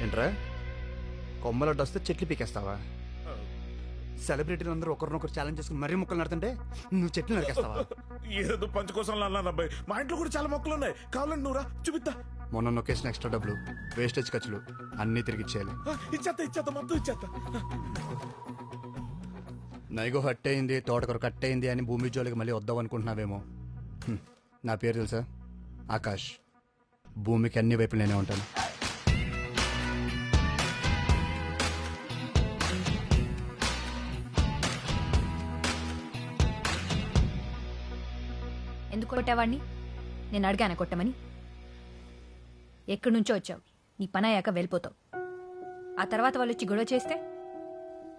ఏంట్రా, కొమ్మలడ్డు వస్తే చెట్లు పీకేస్తావా? సెలబ్రిటీలు అందరూ ఒకరినొకరు ఛాలెంజ్ చేసుకుని మరీ మొక్కలు నడుతుంటే నువ్వు చెట్లు నరికేస్తావా? ఏదో పంచ కోసం అన్నాను అబ్బాయి, మా ఇంట్లో కూడా చాలా మొక్కలు ఉన్నాయి, కావాలండి నువ్వురా చూపిద్దా. మొన్న నొక్కేసిన ఎక్స్ట్రా డబ్బులు, వేస్టేజ్ ఖర్చులు అన్నీ తిరిగి ఇచ్చేయాలి. ఇచ్చేస్తా మొత్తం ఇచ్చేస్తా. నైగో హట్ అయింది, తోటకూర కట్ అయింది అని భూమి జోలికి మళ్ళీ వద్దాం అనుకుంటున్నావేమో. నా పేరు తెలుసా? ఆకాష్. భూమికి అన్ని వైపులు నేనే ఉంటాను. ఎందుకు కొట్టావాడిని? నేను అడిగాను కొట్టమని. ఎక్కడి నుంచో వచ్చావు, నీ పని అయ్యాక వెళ్ళిపోతావు. ఆ తర్వాత వాళ్ళు వచ్చి గొడవ చేస్తే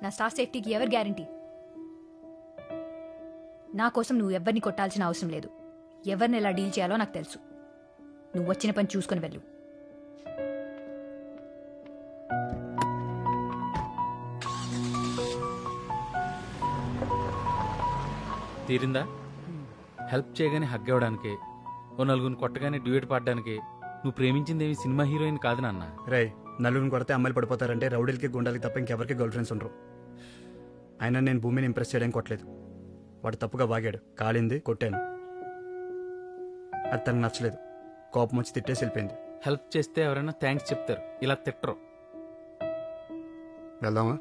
నా స్టాఫ్ సేఫ్టీకి ఎవరు గ్యారంటీ? నా కోసం నువ్వు ఎవరిని కొట్టాల్సిన అవసరం లేదు. ఎవరిని ఎలా డీల్ చేయాలో నాకు తెలుసు. నువ్వు వచ్చిన పని చూసుకొని వెళ్ళు. తీరిందా? హెల్ప్ చేయగానే హగ్ ఇవ్వడానికి, ఓ నలుగురిని కొట్టగానే డ్యూయట్ పాడడానికి నువ్వు ప్రేమించిందేమి సినిమా హీరోయిన్ కాదు నాన్న. రే, నలుగురిని కొడితే అమ్మాయిలు పడిపోతారంటే రౌడీలకి గుండాలకి తప్ప ఇంకెవరికి గర్ల్ ఫ్రెండ్స్ ఉండరు. అయినా నేను భూమిని ఇంప్రెస్ చేయడానికి కొట్టలేదు. వాడు తప్పుగా వాగాడు, కాలింది, కొట్టాను. అది తనకు నచ్చలేదు, కోపం వచ్చి తిట్టేసి వెళ్ళిపోయింది. హెల్ప్ చేస్తే ఎవరైనా థ్యాంక్స్ చెప్తారు, ఇలా తిట్టరు. వెళ్దామా?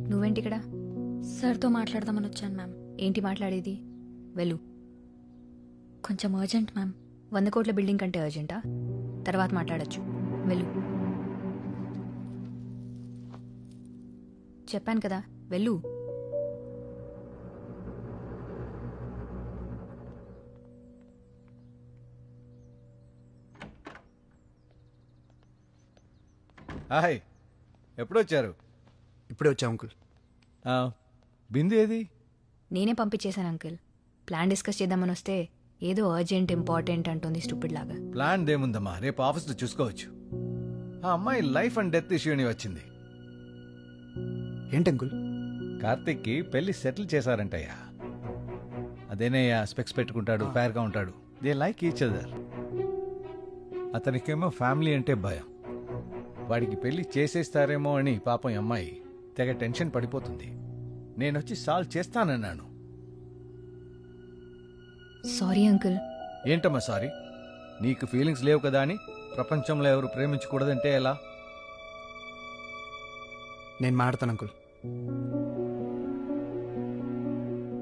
నువ్వేంటి ఇక్కడ? సార్తో మాట్లాడదామని వచ్చాను మ్యామ్. ఏంటి మాట్లాడేది? వెళ్ళు. కొంచెం అర్జెంట్ మ్యామ్. 100 కోట్ల బిల్డింగ్ కంటే అర్జెంటా? తర్వాత మాట్లాడొచ్చు. వెళ్ళు. చెప్పాను కదా, వెళ్ళు. హాయ్, ఎప్పుడొచ్చారు? ఇప్పుడే వచ్చా అంకుల్. బిందు ఏది? నేనే పంపించేశాను అంకుల్. ప్లాన్ డిస్కస్ చేద్దామని వస్తే ఏదో అర్జెంట్ ఇంపార్టెంట్ అంటుంది స్టూపిడ్ లాగా. ప్లాన్ దేముందమ్మా, రేపు ఆఫీస్లో చూసుకోవచ్చు. ఆ అమ్మాయి లైఫ్ అండ్ డెత్ ఇష్యూని వచ్చింది. ఏంటి అంకుల్? కార్తిక్కి పెళ్లి సెటిల్ చేశారంటయ్యా. అదేనయ్యా, స్పెక్స్ పెట్టుకుంటాడు, ఫేర్గా ఉంటాడు. They like each other. అతనికేమో ఫ్యామిలీ అంటే భయం. వాడికి పెళ్లి చేసేస్తారేమో అని పాపం అమ్మాయి తెగ టెన్షన్ పడిపోతుంది. నేనొచ్చి సాల్వ్ చేస్తానన్నాను. Sorry uncle. ఏంటమ్మా సారీ? నీకు ఫీలింగ్స్ లేవు కదా అని ప్రపంచంలో ఎవరు ప్రేమించకూడదంటే ఎలా? నేను మాడతాను అంకుల్.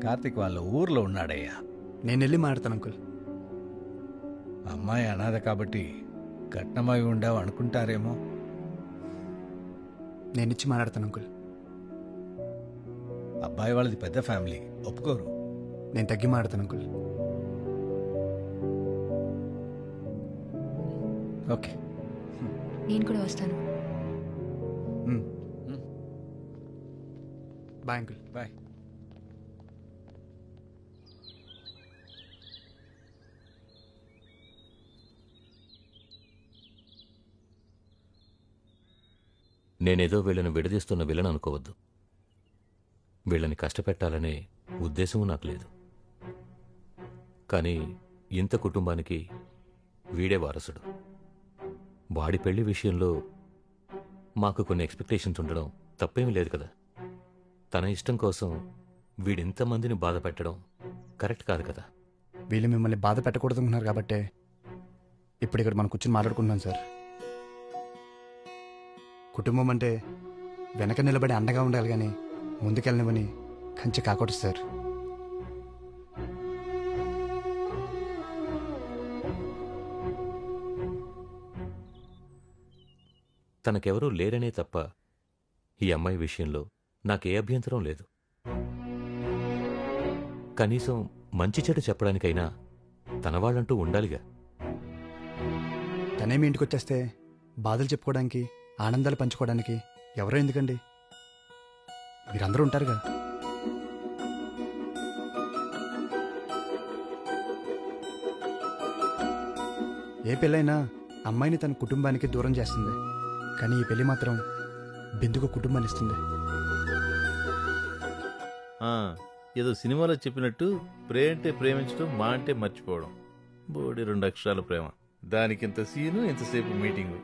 కార్తిక్ వాళ్ళ ఊర్లో ఉన్నాడయ్యా. నేను వెళ్ళి మాడతాను అంకుల్. అమ్మాయి అనాథ కాబట్టి కట్నమై ఉండావు అనుకుంటారేమో. నేనిచ్చి మాట్లాడతాను అంకుల్. అబ్బాయి వాళ్ళది పెద్ద ఫ్యామిలీ, ఒప్పుకోరు. నేను తగ్గి మాడతాను అంకుల్. ఓకే, నేను కూడా వస్తాను. Bye uncle. బాయ్. నేనేదో వీళ్ళని విడదీస్తున్న విలన్ అనుకోవద్దు. వీళ్ళని కష్టపెట్టాలనే ఉద్దేశము నాకు లేదు. కానీ ఇంత కుటుంబానికి వీడే వారసుడు. వాడి పెళ్లి విషయంలో మాకు కొన్ని ఎక్స్పెక్టేషన్స్ ఉండడం తప్పేమీ లేదు కదా. తన ఇష్టం కోసం వీడింతమందిని బాధ పెట్టడం కరెక్ట్ కాదు కదా. వీళ్ళు మిమ్మల్ని బాధ పెట్టకూడదు అనుకున్నారు కాబట్టే ఇప్పుడు ఇక్కడ మనం కూర్చొని మాట్లాడుకుంటున్నాం సార్. కుటుంబం అంటే వెనక నిలబడి అండగా ఉండాలి కానీ ముందుకెళ్ళనివని కంచె కాకూడదు సార్. తనకెవరూ లేరనే తప్ప ఈ అమ్మాయి విషయంలో నాకే అభ్యంతరం లేదు. కనీసం మంచి చెడు చెప్పడానికైనా తన వాళ్ళంటూ ఉండాలిగా. తనేమి ఇంటికి వచ్చేస్తే బాధలు చెప్పుకోవడానికి, ఆనందాలు పంచుకోవడానికి ఎవరో ఎందుకండి? మీరందరూ ఉంటారుగా. ఏ పెళ్ళైనా అమ్మాయిని తన కుటుంబానికి దూరం చేస్తుంది, కానీ ఈ పెళ్లి మాత్రం బిందుకు కుటుంబాన్ని ఇస్తుంది. ఏదో సినిమాలో చెప్పినట్టు ప్రే అంటే ప్రేమించడం, మా అంటే మర్చిపోవడం. బోడి 2 అక్షరాల ప్రేమ, దానికి ఇంత సీను, ఇంతసేపు మీటింగు.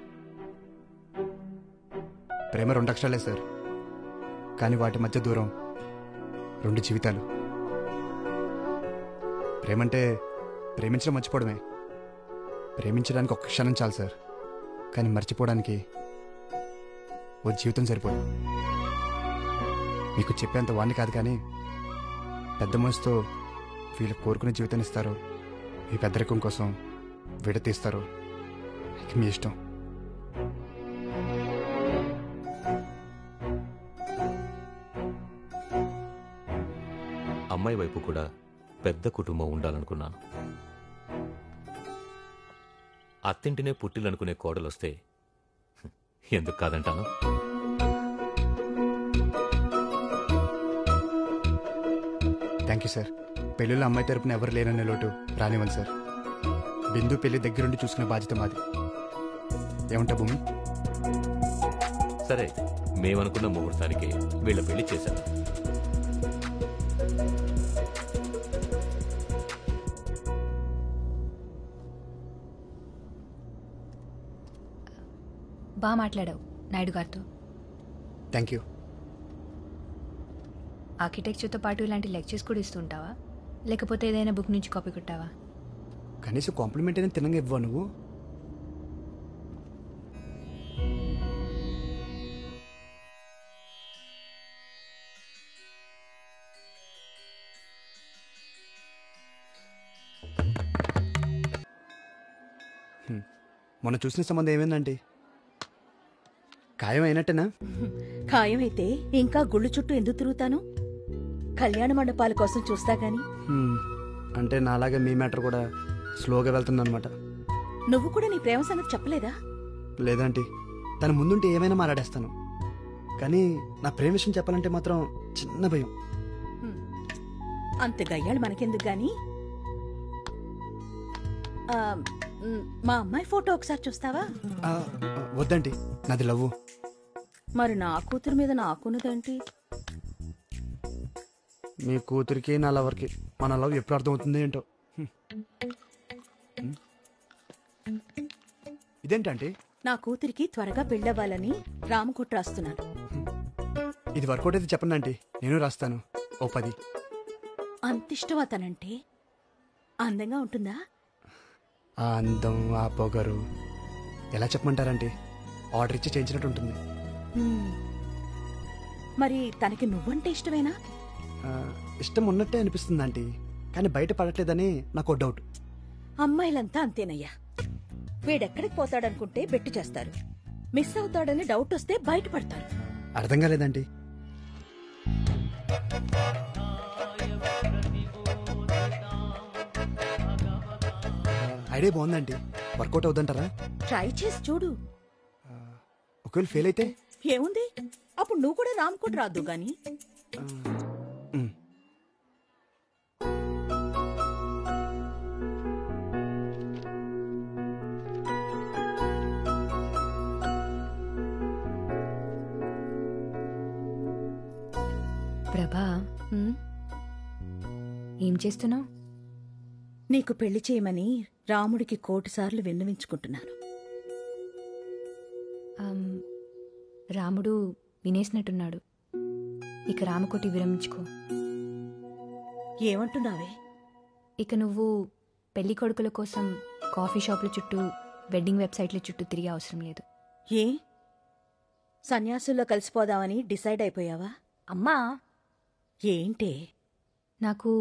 ప్రేమ 2 అక్షరాలే సార్, కానీ వాటి మధ్య దూరం 2 జీవితాలు. ప్రేమంటే ప్రేమించడం మర్చిపోవడమే. ప్రేమించడానికి 1 క్షణం చాలు సార్, కానీ మర్చిపోవడానికి ఓ జీవితం సరిపోదు. మీకు చెప్పేంత వాణ్ణి కాదు, కానీ పెద్ద మనసుతో వీళ్ళు కోరుకునే జీవితాన్ని ఇస్తారు, ఈ పెద్దరికం కోసం విడతీస్తారు. ఇక మీ ఇష్టం. అమ్మాయి వైపు కూడా పెద్ద కుటుంబం ఉండాలనుకున్నాను. అత్తింటినే పుట్టిలనుకునే కోడలొస్తే ఎందుకు కాదంటాను. Thank you sir. పెళ్ళిలో అమ్మాయి తరపున ఎవరు లేరనే లోటు రానివ్వండి సార్. బిందు పెళ్లి దగ్గరుండి చూసుకునే బాధ్యత మాది. ఏమంటా భూమి? సరే, మేమనుకున్న ముహూర్తానికి వీళ్ళ పెళ్లి చేశాను. బాగా మాట్లాడావు నాయుడు గారితో. Thank you. ఆర్కిటెక్చర్తో పాటు ఇలాంటి లెక్చర్స్ కూడా ఇస్తుంటావా, లేకపోతే ఏదైనా బుక్ నుంచి కాపీ కొట్టావా? కనీసం కాంప్లిమెంట్ అయినా తినంగా ఇవ్వవా నువ్వు? మొన్న చూసిన సంబంధం ఏమైందంటే ఖాయం అయినట్టేనా? ఖాయమైతే ఇంకా గుళ్ళు చుట్టూ ఎందుకు తిరుగుతాను? కళ్యాణ మండపాల కోసం చూస్తా గాని. అంటే నాలాగే మీ మ్యాటర్ కూడా స్లోగా వెళ్తుందన్నమాట. నువ్వు కూడా నీ ప్రేమ సంగతి చెప్పలేదా? లేదంటే తన ముందుంటే ఏమైనా మాట్లాడేస్తాను, కానీ నా ప్రేమ విషయం చెప్పాలంటే మాత్రం చిన్న భయం. అంత గయ్యాళ్ళు మనకెందుకు గాని. మా అమ్మాయి ఫోటో ఒకసారి చూస్తావా? వద్దండి, నాది లవ్వు. మరి నా కూతురు మీద నాకున్నదేంటి? మీ కూతురికి నా లవర్కి మన లవ్ ఎప్పుడు అర్థమవుతుంది ఏంటో. ఇదేంటంటే నా కూతురికి త్వరగా పెళ్ళవ్వాలని రామకుట్ర రాస్తున్నాను. ఇది వర్కౌట్ అయితే చెప్పండి ఆంటీ, నేను రాస్తాను. ఓ 10. అంతిష్టం అతనంటే. అందంగా ఉంటుందా? ఆ అందం, ఆ పొగరు ఎలా చెప్పమంటారంటే ఆర్డర్ ఇచ్చి చేయించినట్టు ఉంటుంది. మరి తనకి నువ్వంటే ఇష్టమేనా? ఇష్టం ఉన్నట్టే అనిపిస్తుంది ఆంటీ, కానీ బయట పడట్లేదని నాకు డౌట్. అమ్మాయిలంతా అంతేనయ్యా. వీడెక్కడికి పోతాడనుకుంటే బెట్టు చేస్తారు, మిస్ అవుతాడని డౌట్ వస్తే బయటపడతారు. అర్థం కాలేదండి. ఐడియా బాగుందండి, వర్కౌట్ అవుతుంటారా? ట్రై చేసి చూడు. ఒకవేళ ఫెయిల్ అయితే ఏముంది, అప్పుడు నువ్వు కూడా రామ్కోట్ రాదు గాని. ప్రభా, ఏం చేస్తున్నావు? నీకు పెళ్లి చేయమని రాముడికి 1,000 సార్లు విన్నవించుకుంటున్నాను. రాముడు వినేసినట్టున్నాడు. ఇక రామకోటి విరమించుకో. ఏమంటున్నావే? ఇక నువ్వు పెళ్లి కొడుకుల కోసం కాఫీ షాపుల చుట్టూ, వెడ్డింగ్ వెబ్సైట్ల చుట్టూ తిరిగే అవసరం లేదు. ఏ సన్యాసుల్లో కలిసిపోదామని డిసైడ్ అయిపోయావా? అమ్మా, ఏంటే? నాకు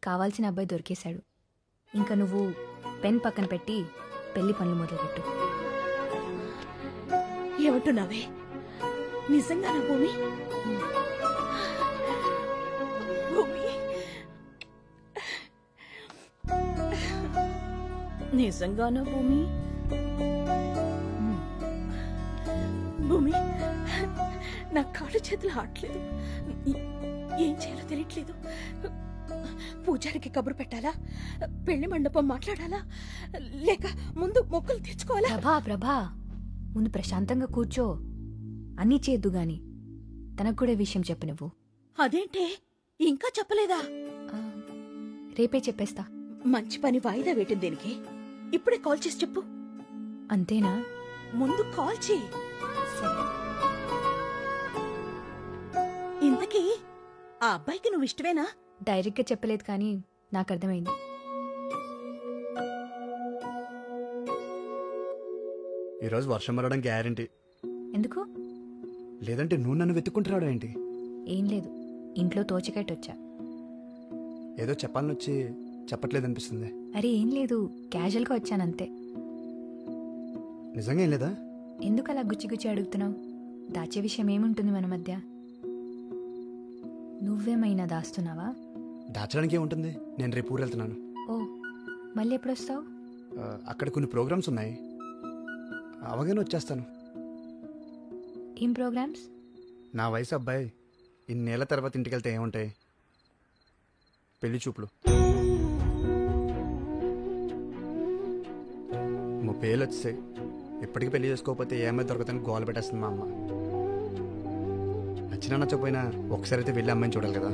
కావాల్సిన అబ్బాయి దొరికేశాడు. ఇంకా నువ్వు పెన్ పక్కన పెట్టి పెళ్లి పనులు మొదలుపెట్టు. ఏమంటున్నావే? నిజంగానా భూమి? భూమి, నిజంగానా భూమి? భూమి, నా కాళ్ళు చేతులు ఆడలేదు. ఏం చేయాలో తెలియట్లేదు. పూజారికి కబురు పెట్టాలా? పెళ్లి మండపం మాట్లాడాలా? లేక ముందు మొక్కులు తెచ్చుకోవాలా? ప్రభా, ముందు ప్రశాంతంగా కూర్చో. అన్నీ చేద్దు గాని తనకు కూడా విషయం చెప్పు నువ్వు. అదేంటే ఇంకా చెప్పలేదా? రేపే చెప్పేస్తా. మంచి పని వాయిదా వేయటం దేనికి? ఇప్పుడే కాల్ చేసి చెప్పు. అంతేనా? ముందు కాల్ చేయి. ఇంతకీ ఆ అబ్బాయికి నువ్వు ఇష్టమేనా? డైరెక్ట్గా చెప్పలేదు, కానీ నాకు అర్థమైంది. ఈరోజు వర్షం పడడం గ్యారంటీ. ఎందుకు? లేదంటే నువ్వు నన్ను వెతుక్కుంటున్నాడు ఏంటి? ఏం లేదు, ఇంట్లో తోచకట్టొచ్చా. ఏదో చెప్పాలని వచ్చి చెప్పట్లేదనిపిస్తుంది. అరే ఏం లేదు, క్యాజువల్గా వచ్చానంతే. నిజంగా ఏం లేదా? ఎందుకు అలా గుచ్చి గుచ్చి అడుగుతున్నావు? దాచే విషయం ఏముంటుంది మన మధ్య? నువ్వేమైనా దాస్తున్నావా? దాచడానికి ఏముంటుంది? నేను రేపు ఊరు వెళ్తున్నాను. ఓ, మళ్ళీ ఎప్పుడు వస్తావు? అక్కడ కొన్ని ప్రోగ్రామ్స్ ఉన్నాయి, అవగానే వచ్చేస్తాను. ఏం ప్రోగ్రామ్స్? నా వయసు అబ్బాయి ఇన్నేళ్ల తర్వాత ఇంటికి వెళ్తే ఏముంటాయి? పెళ్లి చూపులు. 30 ఏళ్ళు వచ్చేసాయి, ఇప్పటికీ పెళ్లి చేసుకోకపోతే ఏమైనా దొరకదని గోల పెట్టేస్తుంది మా అమ్మ. నచ్చినా నచ్చకపోయినా ఒకసారి అయితే వెళ్ళి అమ్మాయిని చూడాలి కదా.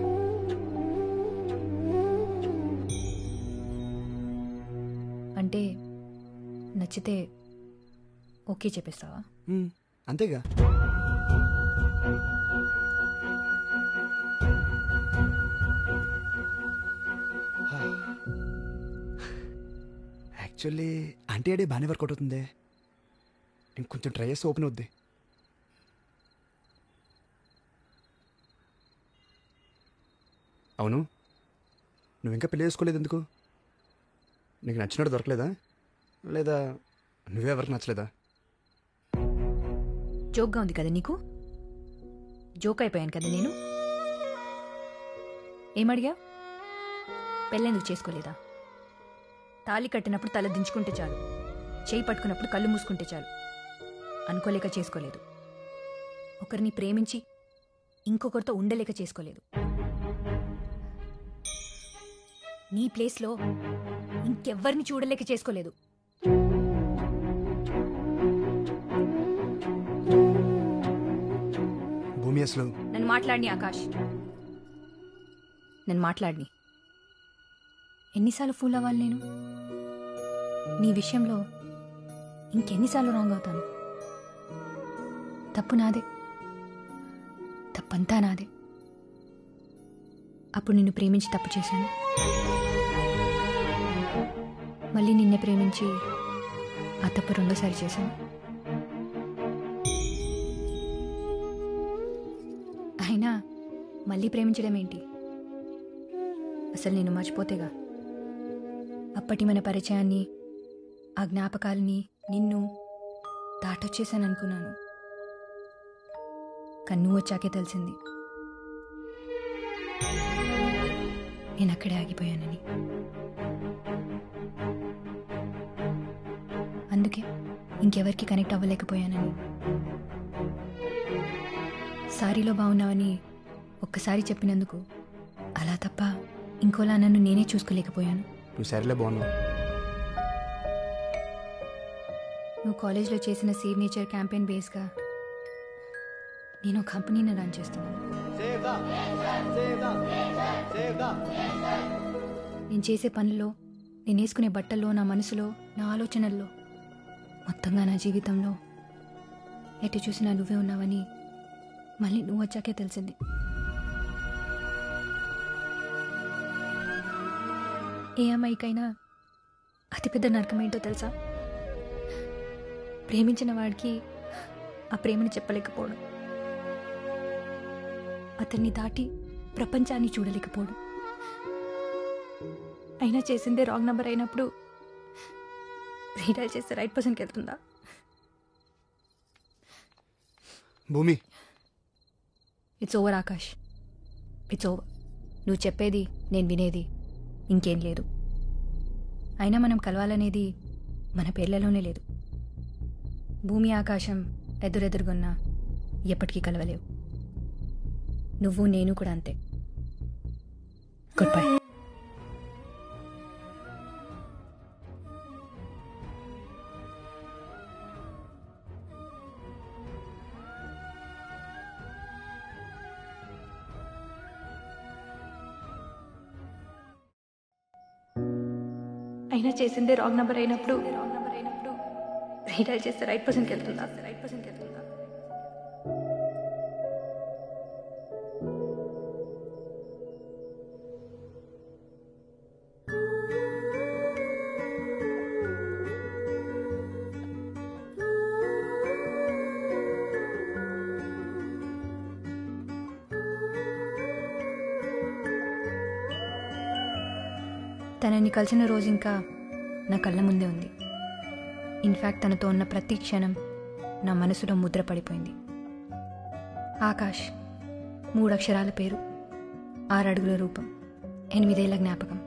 అంటే నచ్చితే ఓకే చెప్పేస్తావా? అంతేగా. యాక్చువల్లీ ఆంటీ అడే బాగానే వర్కౌట్ అవుతుంది. ఇంకొంచెం ట్రై చేసి ఓపెన్ అవుద్ది. అవును, నువ్వు ఇంకా పెళ్లి చేసుకోలేదు ఎందుకు? నీకు నచ్చినట్టు దొరకలేదా? లేదా నువ్వెవరికి నచ్చలేదా? జోక్గా ఉంది కదా నీకు? జోక్ అయిపోయాను కదా నేను. ఏమడిగా? పెళ్ళెందుకు చేసుకోలేదా? తాళి కట్టినప్పుడు తల దించుకుంటే చాలు, చేయి పట్టుకున్నప్పుడు కళ్ళు మూసుకుంటే చాలు అనుకోలేక చేసుకోలేదు. ఒకరిని ప్రేమించి ఇంకొకరితో ఉండలేక చేసుకోలేదు. నీ ప్లేస్లో ఇంకెవ్వరిని చూడలేక చేసుకోలేదు. భూమి అసలు నన్ను మాట్లాడిని ఆకాష్, నన్ను మాట్లాడిని. ఎన్నిసార్లు ఫూల్ అవ్వాలి నేను? నీ విషయంలో ఇంకెన్నిసార్లు రాంగ్ అవుతాను? తప్పు నాదే, తప్పంతా నాదే. అప్పుడు నిన్ను ప్రేమించి తప్పు చేశాను, మళ్ళీ నిన్నే ప్రేమించి ఆ తప్పు రెండోసారి చేశాను. అయినా మళ్ళీ ప్రేమించడం ఏంటి? అసలు నేను మర్చిపోతేగా. అప్పటి మన పరిచయాన్ని, ఆ జ్ఞాపకాలని, నిన్ను దాటొచ్చేసాను అనుకున్నాను. కానీ నువ్వు వచ్చాకే తెలిసింది నేను అక్కడే ఆగిపోయానని. అందుకే ఇంకెవరికి కనెక్ట్ అవ్వలేకపోయానని. సారీలో బాగున్నావని ఒక్కసారి చెప్పినందుకు అలా తప్ప ఇంకోలా నన్ను నేనే చూసుకోలేకపోయాను. నువ్వు సరేలే బాగున్నావు. నువ్వు కాలేజ్లో చేసిన సేవ్ నేచర్ క్యాంపెయిన్ బేస్గా నేను కంపెనీని రన్ చేస్తున్నాను. నేను చేసే పనుల్లో, నేను వేసుకునే బట్టల్లో, నా మనసులో, నా ఆలోచనల్లో, మొత్తంగా నా జీవితంలో ఎటు చూసినా నువ్వే ఉన్నావని మళ్ళీ నువ్వు వచ్చాకే తెలిసింది. ఏ అమ్మాయికైనా అతిపెద్ద నరకం ఏంటో తెలుసా? ప్రేమించిన వాడికి ఆ ప్రేమని చెప్పలేకపోవడం, అతన్ని దాటి ప్రపంచాన్ని చూడలేకపోవడం. అయినా చేసిందే రాంగ్ నెంబర్ అయినప్పుడు రీడైల్ చేస్తే రైట్ పర్సన్కి వెళ్తుందా? భూమి, it's over Akash, it's over. నువ్వు చెప్పేది, నేను వినేది ఇంకేం లేదు. అయినా మనం కలవాలనేది మన పేర్లలోనే లేదు. భూమి ఆకాశం ఎదురెదురుగున్నా ఎప్పటికీ కలవలేవు. నువ్వు నేను కూడా అంతే. Good bye. అయినా చేసిందే రాంగ్ నెంబర్ అయినప్పుడు రీడైల్ చేస్తే రైట్ పర్సన్కి వెళ్తుందా? తనని కలిసిన రోజు ఇంకా నా కళ్ళ ముందే ఉంది. ఇన్ఫ్యాక్ట్ తనతో ఉన్న ప్రతి క్షణం నా మనసులో ముద్ర పడిపోయింది. ఆకాష్, 3 అక్షరాల పేరు, 6 అడుగుల రూపం, 8 ఏళ్ల జ్ఞాపకం.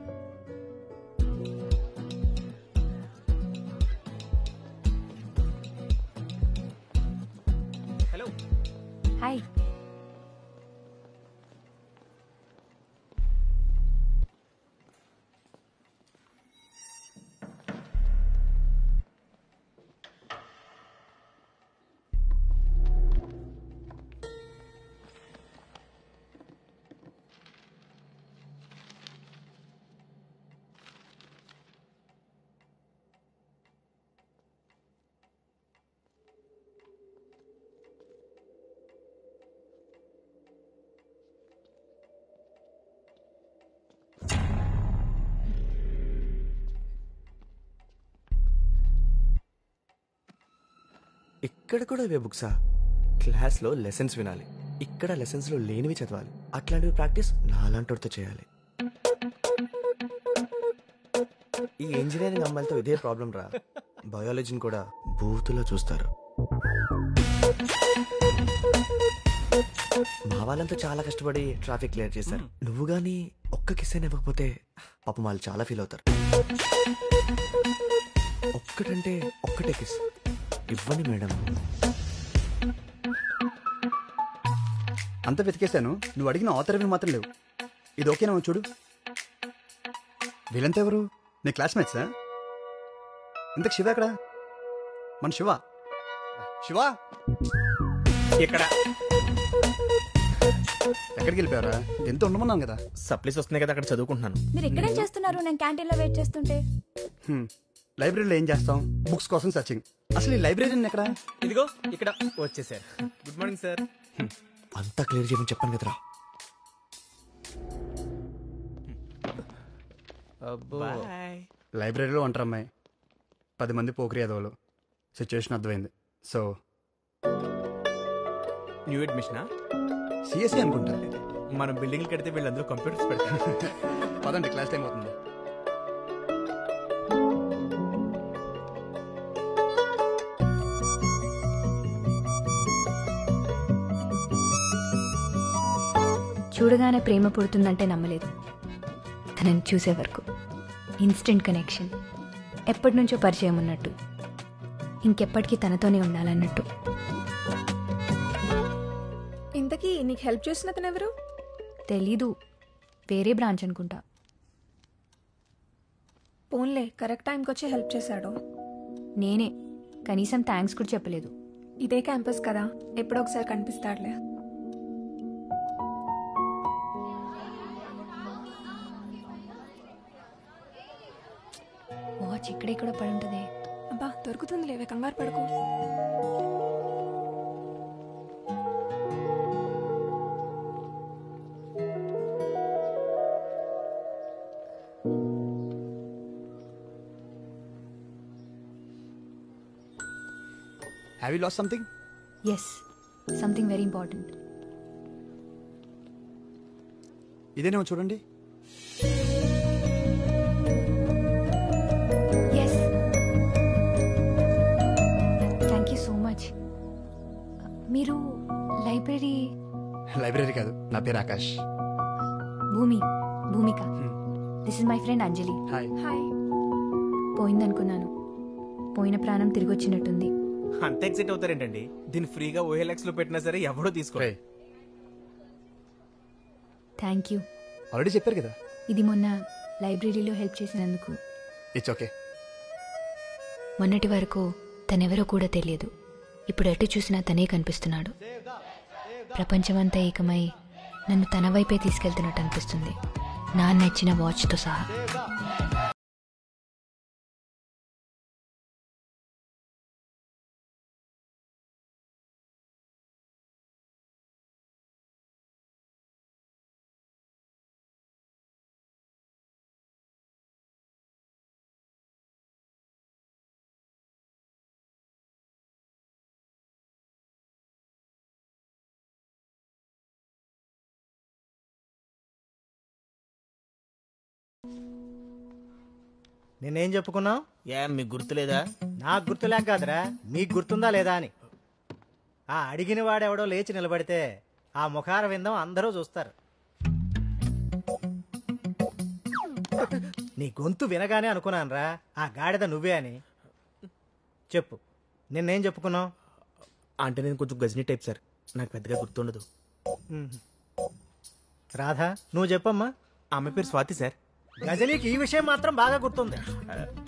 హలో. హాయ్. ఇక్కడ కూడా ఇవే బుక్సా? క్లాస్లో లెసన్స్ వినాలి, ఇక్కడ లెసన్స్లో లేనివి చదవాలి. అట్లాంటివి ప్రాక్టీస్ నాలాంటితో చేయాలి. ఈ ఇంజనీరింగ్ అమ్మాయిలతో ఇదే ప్రాబ్లం రా. బయాలజీని కూడా బూతులో చూస్తారు. మా వాళ్ళంతా చాలా కష్టపడి ట్రాఫిక్ క్లియర్ చేశారు. నువ్వు గానీ ఒక్క కిస్ అయినా ఇవ్వకపోతే పాపం వాళ్ళు చాలా ఫీల్ అవుతారు. ఒక్కటంటే ఒక్కటే కిస్ ఇవ్వండి మేడం. అంత వెతికేశాను, నువ్వు అడిగిన ఆథర్వి మాత్రం లేవు. ఇది ఓకేనా చూడు. వీళ్ళంతా ఎవరు? నీ క్లాస్మేట్సా? ఇంతకు శివ ఎక్కడ? మన శివ శివ ఇక్కడ ఎక్కడికి వెళ్ళిపోయారా? ఎంత ఉండమన్నాను కదా. సప్లీస్ వస్తున్నాయి కదా, అక్కడ చదువుకుంటున్నాను. మీరు ఎక్కడేం చేస్తున్నారు? నేను క్యాంటీన్ లో వెయిట్ చేస్తుంటే. లైబ్రరీలో ఏం చేస్తాం? బుక్స్ కోసం సర్చింగ్. అసలు ఈ లైబ్రరీ ఎక్కడ? ఇదిగో ఇక్కడ వచ్చేసారు. Good morning sir. అంతా క్లియర్ చేయమని చెప్పాను కదరా. లైబ్రరీలో ఉంటారు అమ్మాయి, 10 మంది పోకరి అదవులు. సిచ్యువేషన్ అర్థమైంది. సో న్యూ అడ్మిషనా? సిఎస్సి అనుకుంటా. మనం బిల్డింగ్లు కడితే వీళ్ళందరూ కంప్యూటర్స్ పెడతారు. పదండి, క్లాస్ టైం అవుతుంది. చూడగానే ప్రేమ పుడుతుందంటే నమ్మలేదు. తనని చూసే వరకు ఇన్స్టెంట్ కనెక్షన్. ఎప్పటి నుంచో పరిచయం ఉన్నట్టు, ఇంకెప్పటికీ తనతోనే ఉండాలన్నట్టు. ఇంతకీ నీకు హెల్ప్ చేసిన అతను ఎవరు? తెలీదు, వేరే బ్రాంచ్ అనుకుంటా. పోన్లే, కరెక్ట్ టైంకి వచ్చి హెల్ప్ చేశాడు. నేనే, కనీసం థ్యాంక్స్ కూడా చెప్పలేదు. ఇదే క్యాంపస్ కదా, ఎప్పుడో ఒకసారి కనిపిస్తాడులే. వాచ్ ఇక్కడే కూడా పడి ఉంటుంది. అబ్బా దొరుకుతుంది, లేవే కంగారు పడుకో. Have you lost something? Yes, something very important. ఇదేనేమో చూడండి. Yes. Thank you so much. మీరు లైబ్రరీ కాదు, నా పేరు Akash. Bhoomika. This is my friend Anjali. Hi. Hi. పోయిందనుకున్నాను, పోయిన ప్రాణం తిరిగి వచ్చినట్టుంది. అంత ఎక్సైట్ అవుతారేంటండి? దీన్ని ఫ్రీగా OLX లో పెట్టినా సరే ఎవడో తీసుకో. Thank you. ఆల్రెడీ చెప్పారు కదా. ఇది మొన్న లైబ్రరీలో హెల్ప్ చేసినందుకు. It's okay. మొన్నటి వరకు తనెవరో కూడా తెలియదు. ఇప్పుడు ఎటు చూసినా తనే కనిపిస్తున్నాడు. ప్రపంచమంతా ఏకమై నన్ను తన వైపే తీసుకెళ్తున్నట్టు అనిపిస్తుంది, నా నచ్చిన వాచ్తో సహా. నేనేం చెప్పుకున్నావు? మీకు గుర్తులేదా? నాకు గుర్తులేక కాదురా, మీకు గుర్తుందా లేదా అని. ఆ అడిగిన వాడెవడో లేచి నిలబడితే ఆ ముఖార విందం అందరూ చూస్తారు. నీ గొంతు వినగానే అనుకున్నానురా ఆ గాడిద నువ్వే అని. చెప్పు, నిన్నేం చెప్పుకున్నావు? అంటే నేను కొంచెం గజనీ టైప్ సార్, నాకు పెద్దగా గుర్తుండదు. రాధా, నువ్వు చెప్పమ్మా. ఆమె పేరు స్వాతి సార్. గజనీకి ఈ విషయం మాత్రం బాగా గుర్తుంది.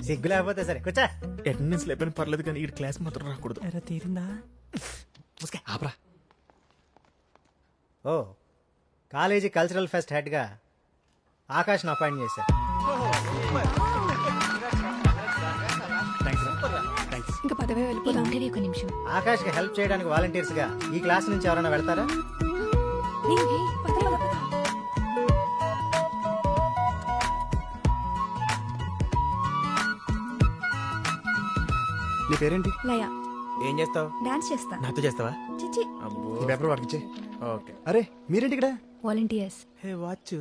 సిగ్గు లేకపోతే సరే కూర్చా. అటెండెన్స్ లేకపోయినా పర్లేదు కానీ ఈ క్లాస్ మాత్రం రాకూడదు. తీరిందా? ఓ, కాలేజీ కల్చరల్ ఫెస్ట్ హెడ్గా ఆకాష్ను అపాయింట్ చేశారు. ఇంకా పదవే వెళ్ళిపోదాం. ఒక నిమిషం. ఆకాష్కి హెల్ప్ చేయడానికి వాలంటీర్స్గా ఈ క్లాస్ నుంచి ఎవరైనా వెళ్తారా? నీ పేరేంటి? లయ. ఏం చేస్తావు? డాన్స్ చేస్తా. నాతో చేస్తావా? చిచి. ఈ పేపర్ వాడికి ఇచ్చే. ఓకే. అరే మీరేంటి ఇక్కడ? వాలంటీర్స్. Hey watch.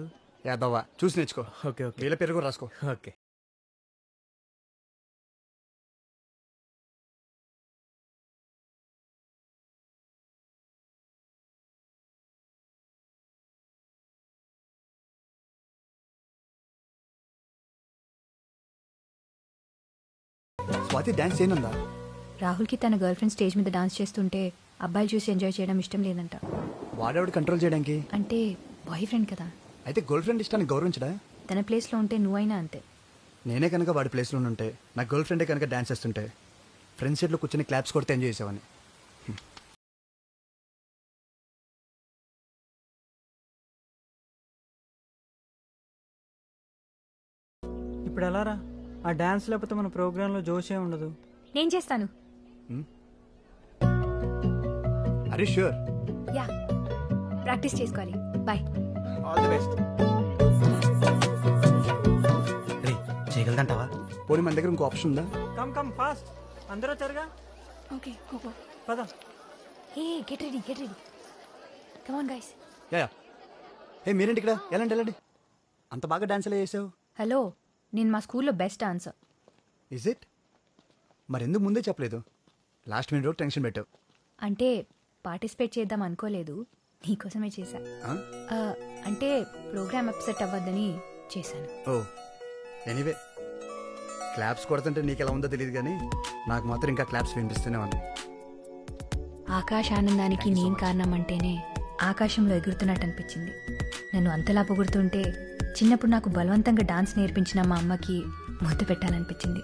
యాదవ్వా, చూసి నేర్చుకో. Okay okay. వీళ్ళ పేరు కూడా రాసుకో. ఓకే. స్వాతి డాన్స్ చేయనుందా? రాహుల్కి తన గర్ల్ ఫ్రెండ్ స్టేజ్ మీద డాన్స్ చేస్తుంటే అబ్బాయిలు చూసి ఎంజాయ్ చేయడం ఇష్టం లేదంట. వాడేవాడు కంట్రోల్ చేయడానికి? అంటే బాయ్ ఫ్రెండ్ కదా. అయితే గర్ల్ ఫ్రెండ్ ఇష్టాన్ని గౌరవించడా? తన ప్లేస్లో ఉంటే నువ్వైనా అంతే. నేనే కనుక వాడి ప్లేస్లో ఉంటే, నా గర్ల్ ఫ్రెండే కనుక డాన్స్ చేస్తుంటే ఫ్రెండ్స్ సీట్లో కూర్చొని క్లాప్స్ కొడితే ఎంజాయ్ చేసేవాడిని. ఇప్పుడు ఎలారా? ఆ డాన్స్ లేకపోతే మన ప్రోగ్రాంలో జోషే ఉండదు. నేను చేస్తాను. అరే షూర్. యా, ప్రాక్టీస్ చేసుకోవాలి. బాయ్. All the best. రే చేయగలదంటావా? పోనీ మన దగ్గర ఇంకో ఆప్షన్ ఉందా? కమ్ కమ్ ఫాస్ట్, అందరూ వచ్చారుగా. ఓకే గో పద. Hey get ready come on guys. Yeah hey మీరేంటి ఇక్కడ? వెళ్ళండి. అంత బాగా డాన్స్ ఎలా చేసావు? హలో, నేను మా స్కూల్లో బెస్ట్ డాన్సర్. Is it? మరి ఎందుకు ముందే చెప్పలేదు? లాస్ట్ మినిట్ రోజు టెన్షన్ పెట్టావు. అంటే పార్టిసిపేట్ చేద్దాం అనుకోలేదు, నీకోసమే చేశా. అంటే ప్రోగ్రామ్ అప్సెట్ అవ్వద్దని చేశాను. ఓ ఎనీవే, క్లాప్స్ కొడుతుంటే నీకు ఎలా ఉందో తెలియదు కానీ నాకు మాత్రం ఇంకా క్లాప్స్ వినిపిస్తూనే ఉంది. ఆకాశ ఆనందానికి నేను కారణం అంటేనే ఆకాశంలో ఎగురుతున్నట్టు అనిపించింది. నన్ను అంతలా పొగుడుతుంటే చిన్నప్పుడు నాకు బలవంతంగా డాన్స్ నేర్పించిన మా అమ్మకి ముద్దు పెట్టాలనిపించింది.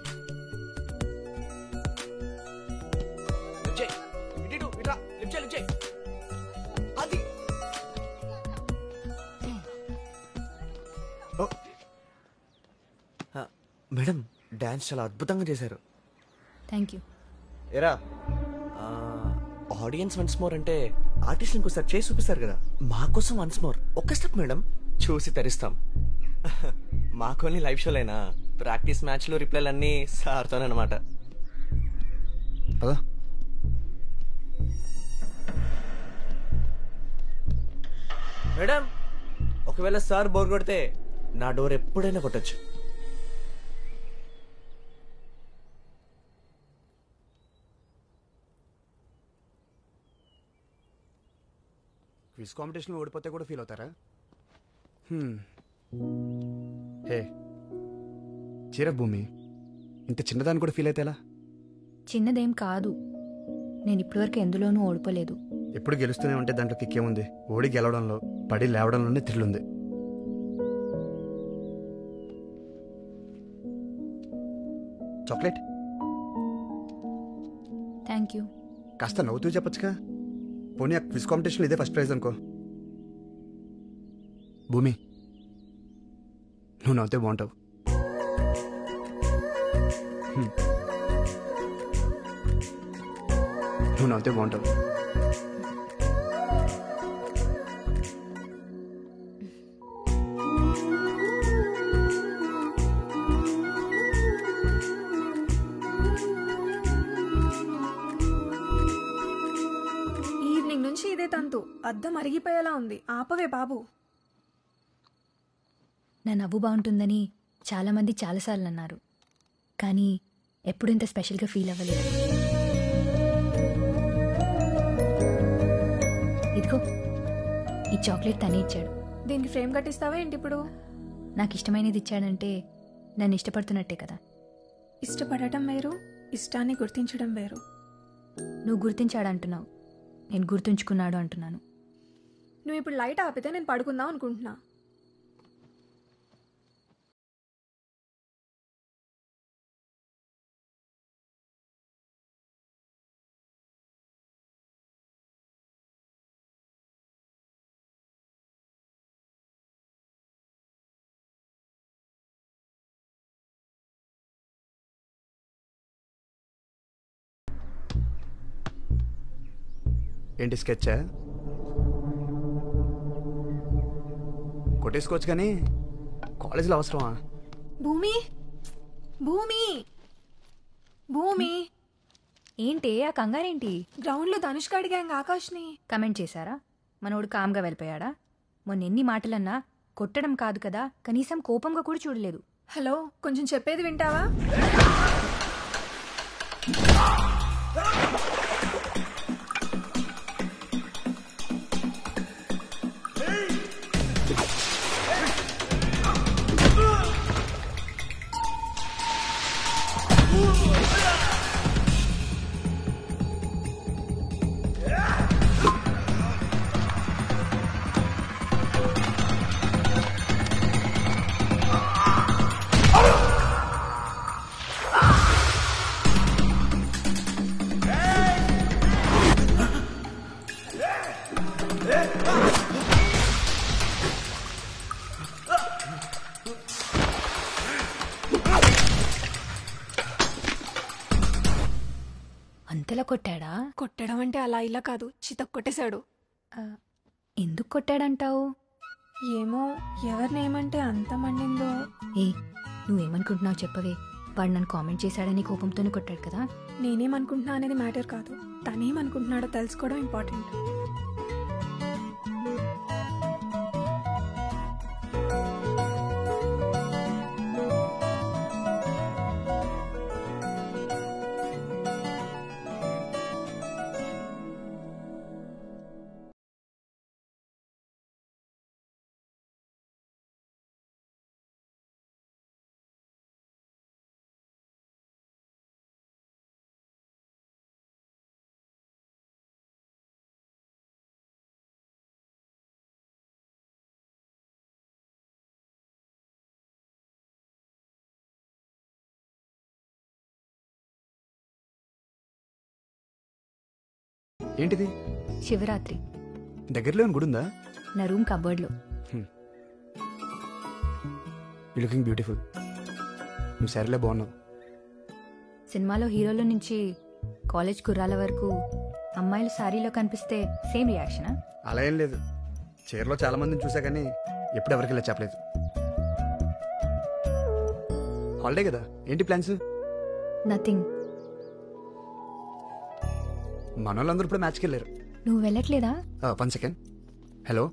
మేడం డాన్స్ చాలా అద్భుతంగా చేశారు. Thank you. ఎరా ఆడియన్స్ వన్స్ మోర్ అంటే ఆర్టిస్ట్ ఇంకోసారి చేసి చూపిస్తారు కదా, మాకోసం వన్స్ మోర్ ఒక్క స్టెప్ మేడం, చూసి తరిస్తాం. మాకోని లైవ్ షోలైనా ప్రాక్టీస్ మ్యాచ్లు రిప్లైలు అన్నీ సార్తోనే అనమాట. మేడం ఒకవేళ సార్ బోర్ కొడితే నా డోర్ ఎప్పుడైనా కొట్టచ్చు. క్విజ్ కాంపిటీషన్లో ఓడిపోతే కూడా ఫీల్ అవుతారా? హే చీర భూమి, ఇంత చిన్నదాన్ని కూడా ఫీల్ అయితే ఎలా? చిన్నదేం కాదు, నేను ఇప్పటివరకు ఎందులోనూ ఓడిపోలేదు. ఎప్పుడు గెలుస్తూనే ఉంటే దాంట్లో కిక్కేముంది? ఓడి గెలవడంలో, పడి లేవడంలోనే థ్రిల్ ఉంది. చాక్లెట్. Thank you. కాస్త నవ్వుతూ చెప్పొచ్చుగా. పోనీ ఆ క్విజ్ కాంపిటీషన్ ఇదే ఫస్ట్ ప్రైజ్ అనుకో. భూమి నువ్వు నవ్వుతే బాగుంటావు. నువ్వు నవ్వుతే బాగుంటావు. ఈవినింగ్ నుంచి ఇదే తంతు, అద్దం అరిగిపోయేలా ఉంది. ఆపవే బాబు. నా నవ్వు బాగుంటుందని చాలామంది చాలాసార్లు అన్నారు, కానీ ఎప్పుడు ఇంత స్పెషల్గా ఫీల్ అవ్వలేదు. ఇదిగో ఈ చాక్లెట్ తనే ఇచ్చాడు. దీనికి ఫ్రేమ్ కట్టిస్తావా ఏంటి ఇప్పుడు? నాకు ఇష్టమైనది ఇచ్చాడంటే నన్ను ఇష్టపడుతున్నట్టే కదా. ఇష్టపడటం వేరు, ఇష్టాన్ని గుర్తించడం వేరు. నువ్వు గుర్తించాడంటున్నావు, నేను గుర్తుంచుకున్నాడు అంటున్నాను. నువ్వు ఇప్పుడు లైట్ ఆపితే నేను పడుకుందాం అనుకుంటున్నా. ఏంటి స్కెచ్చా? కొట్టేసుకోవచ్చు కానీ కాలేజీలో అవసరమా? భూమి భూమి భూమి ఏంటి ఆ కంగారేంటి? గ్రౌండ్లో ధనుష్క అడిగాంగ ఆకాష్ని. కమెంట్ చేశారా? మనోడు కామ్గా వెళ్ళిపోయాడా? మొన్న ఎన్ని మాటలన్నా కొట్టడం కాదు కదా, కనీసం కోపంగా కూడా చూడలేదు. హలో, కొంచెం చెప్పేది వింటావా? కొట్టాడా? కొట్టడం అంటే అలా ఇలా కాదు, చితక్ కొట్టేశాడు. ఎందుకు కొట్టాడంటావు? ఏమో, ఎవరిని ఏమంటే అంత మండిందో. ఏ నువ్వేమనుకుంటున్నావు చెప్పవే. వాడు నన్ను కామెంట్ చేశాడని కోపంతోనే కొట్టాడు కదా. నేనేమనుకుంటున్నా అనేది మ్యాటర్ కాదు, తనేమనుకుంటున్నాడో తెలుసుకోవడం ఇంపార్టెంట్. ఏంటిది? శివరాత్రి. దగ్గరలో గుడి ఉందా? నా రూమ్ కబోర్డ్లో. You looking beautiful. నువ్వు సరేలే బాగున్నావు. సినిమాలో హీరోల నుంచి కాలేజ్ కుర్రాల వరకు అమ్మాయిలు సారీలో కనిపిస్తే సేమ్ రియాక్షనా? అలా ఏం లేదు. చీరలో చాలా మందిని చూసా కానీ ఎప్పుడు ఎవరికి ఇలా చెప్పలేదు. హాలిడే కదా, ఏంటి ప్లాన్స్? నథింగ్. మన వాళ్ళందరూ ఇప్పుడు మ్యాచ్కి వెళ్ళారు. నువ్వు వెళ్ళట్లేదా? 1 సెకండ్. హలో.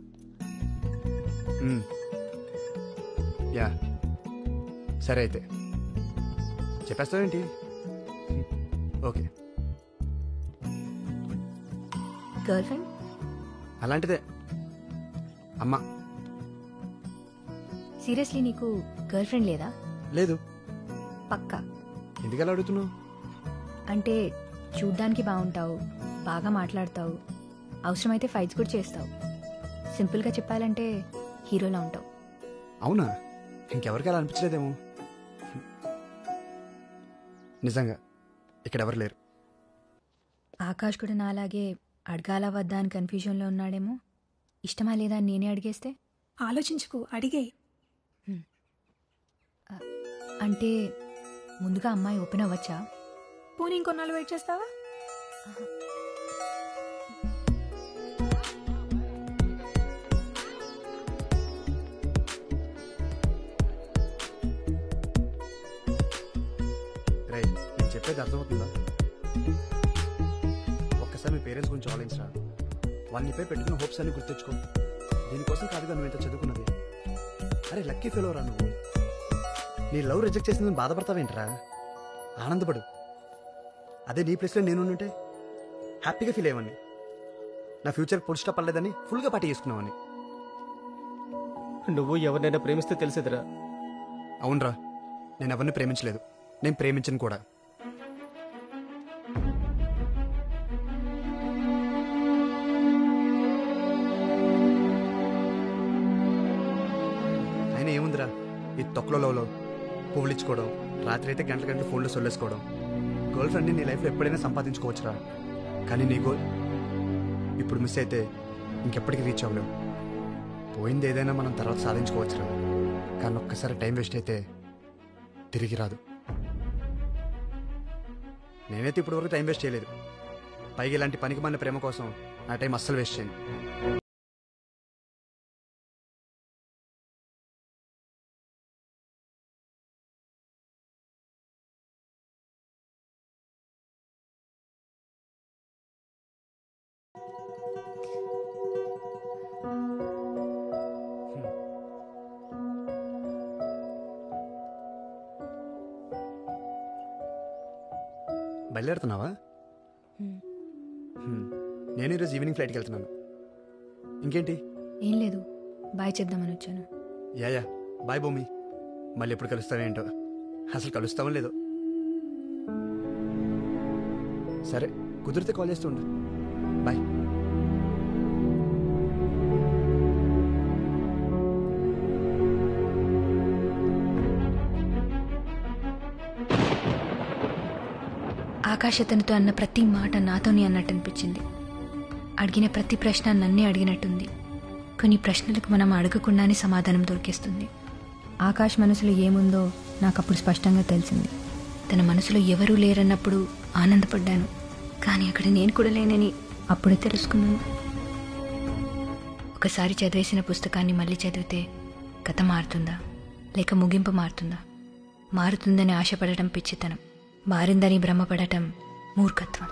యా సరే అయితే చెప్పేస్తావేంటి? ఓకే. Girl friend? అలాంటిదే అమ్మా. సీరియస్లీ నీకు గర్ల్ ఫ్రెండ్ లేదా? లేదు. పక్కా? ఎందుకు అలా అడుగుతున్నావు? అంటే చూడ్డానికి బాగుంటావు, బాగా మాట్లాడతావు, అవసరమైతే ఫైట్స్ కూడా చేస్తావు. సింపుల్గా చెప్పాలంటే హీరోలా ఉంటావు. అవునా? ఇంకెవరికి అలా అనిపించలేదేమో. నిజంగా ఇక్కడ ఎవరు లేరు. ఆకాష్ కూడా నాలాగే అడగాల వద్దా అని కన్ఫ్యూజన్లో ఉన్నాడేమో. ఇష్టమా లేదా అని నేనే అడిగేస్తే? ఆలోచించుకో, అడిగే. అంటే ముందుగా అమ్మాయి ఓపెన్ అవ్వచ్చా? పోనీ ఇంకొన్నాళ్ళు వెయిట్ చేస్తావా? రై, నేను చెప్పేది అర్థమవుతుందా? ఒక్కసారి మీ పేరెంట్స్ గురించి ఆలోచించరా. వాళ్ళనిపై పెట్టుకున్న హోప్స్ అన్ని గుర్తించుకో. దీనికోసం కాదుగా నువ్వు ఎంత చదువుకున్నది. అరే లక్కీ ఫెలో రా నువ్వు. నీ లవ్ రిజెక్ట్ చేసిందని బాధపడతావేంట్రా? ఆనందపడు. అదే నీ ప్లేస్లో నేను ఉంటే హ్యాపీగా ఫీల్ అయ్యేవాడిని. నా ఫ్యూచర్ ఫుల్ స్టాప్ అవ్వలేదని ఫుల్గా పార్టీ చేసుకున్నావని. నువ్వు ఎవరినైనా ప్రేమిస్తే తెలిసేదిరా. అవునరా, నేను ఎవరిని ప్రేమించలేదు, నేను ప్రేమించను కూడా. ఆయన ఏముందిరా ఈ తొక్కలలో పువ్వులు ఇచ్చుకోవడం, రాత్రి అయితే గంటల గంటలు ఫోన్లో సొల్లేసుకోవడం. గర్ల్ ఫ్రెండ్ని నీ లైఫ్లో ఎప్పుడైనా సంపాదించుకోవచ్చురా, కానీ నీ గోల్ ఇప్పుడు మిస్ అయితే ఇంకెప్పటికీ రీచ్ అవ్వలేవు. పోయింది ఏదైనా మనం తర్వాత సాధించుకోవచ్చురా, కానీ ఒక్కసారి టైం వేస్ట్ అయితే తిరిగి రాదు. నేనైతే ఇప్పుడు వరకు టైం వేస్ట్ చేయలేదు. పైగా ఇలాంటి పనికి మన ప్రేమ కోసం నా టైం అస్సలు వేస్ట్ చేయను. బయలుదేరుతున్నావా? నేను ఈరోజు ఈవినింగ్ ఫ్లైట్కి వెళ్తున్నాను. ఇంకేంటి? ఏం లేదు, బాయ్ చెప్దామని వచ్చాను. యా బాయ్ భూమి. మళ్ళీ ఎప్పుడు కలుస్తావేంటో, అసలు కలుస్తావో లేదో. సరే కుదిరితే కాల్ చేస్తూ ఉండు. బాయ్. ఆకాశ్ అతనితో అన్న ప్రతి మాట నాతోనే అన్నట్టు అనిపించింది. అడిగిన ప్రతి ప్రశ్న నన్నే అడిగినట్టుంది. కొన్ని ప్రశ్నలకు మనం అడగకుండానే సమాధానం దొరికేస్తుంది. ఆకాష్ మనసులో ఏముందో నాకు అప్పుడు స్పష్టంగా తెలిసింది. తన మనసులో ఎవరూ లేరన్నప్పుడు ఆనందపడ్డాను. కానీ అక్కడ నేను కూడా లేనని అప్పుడే తెలుసుకున్నాను. ఒకసారి చదివేసిన పుస్తకాన్ని మళ్ళీ చదివితే కథ మారుతుందా లేక ముగింపు మారుతుందా? మారుతుందని ఆశపడటం పిచ్చితనం, మారిందని భ్రమపడటం మూర్ఖత్వం.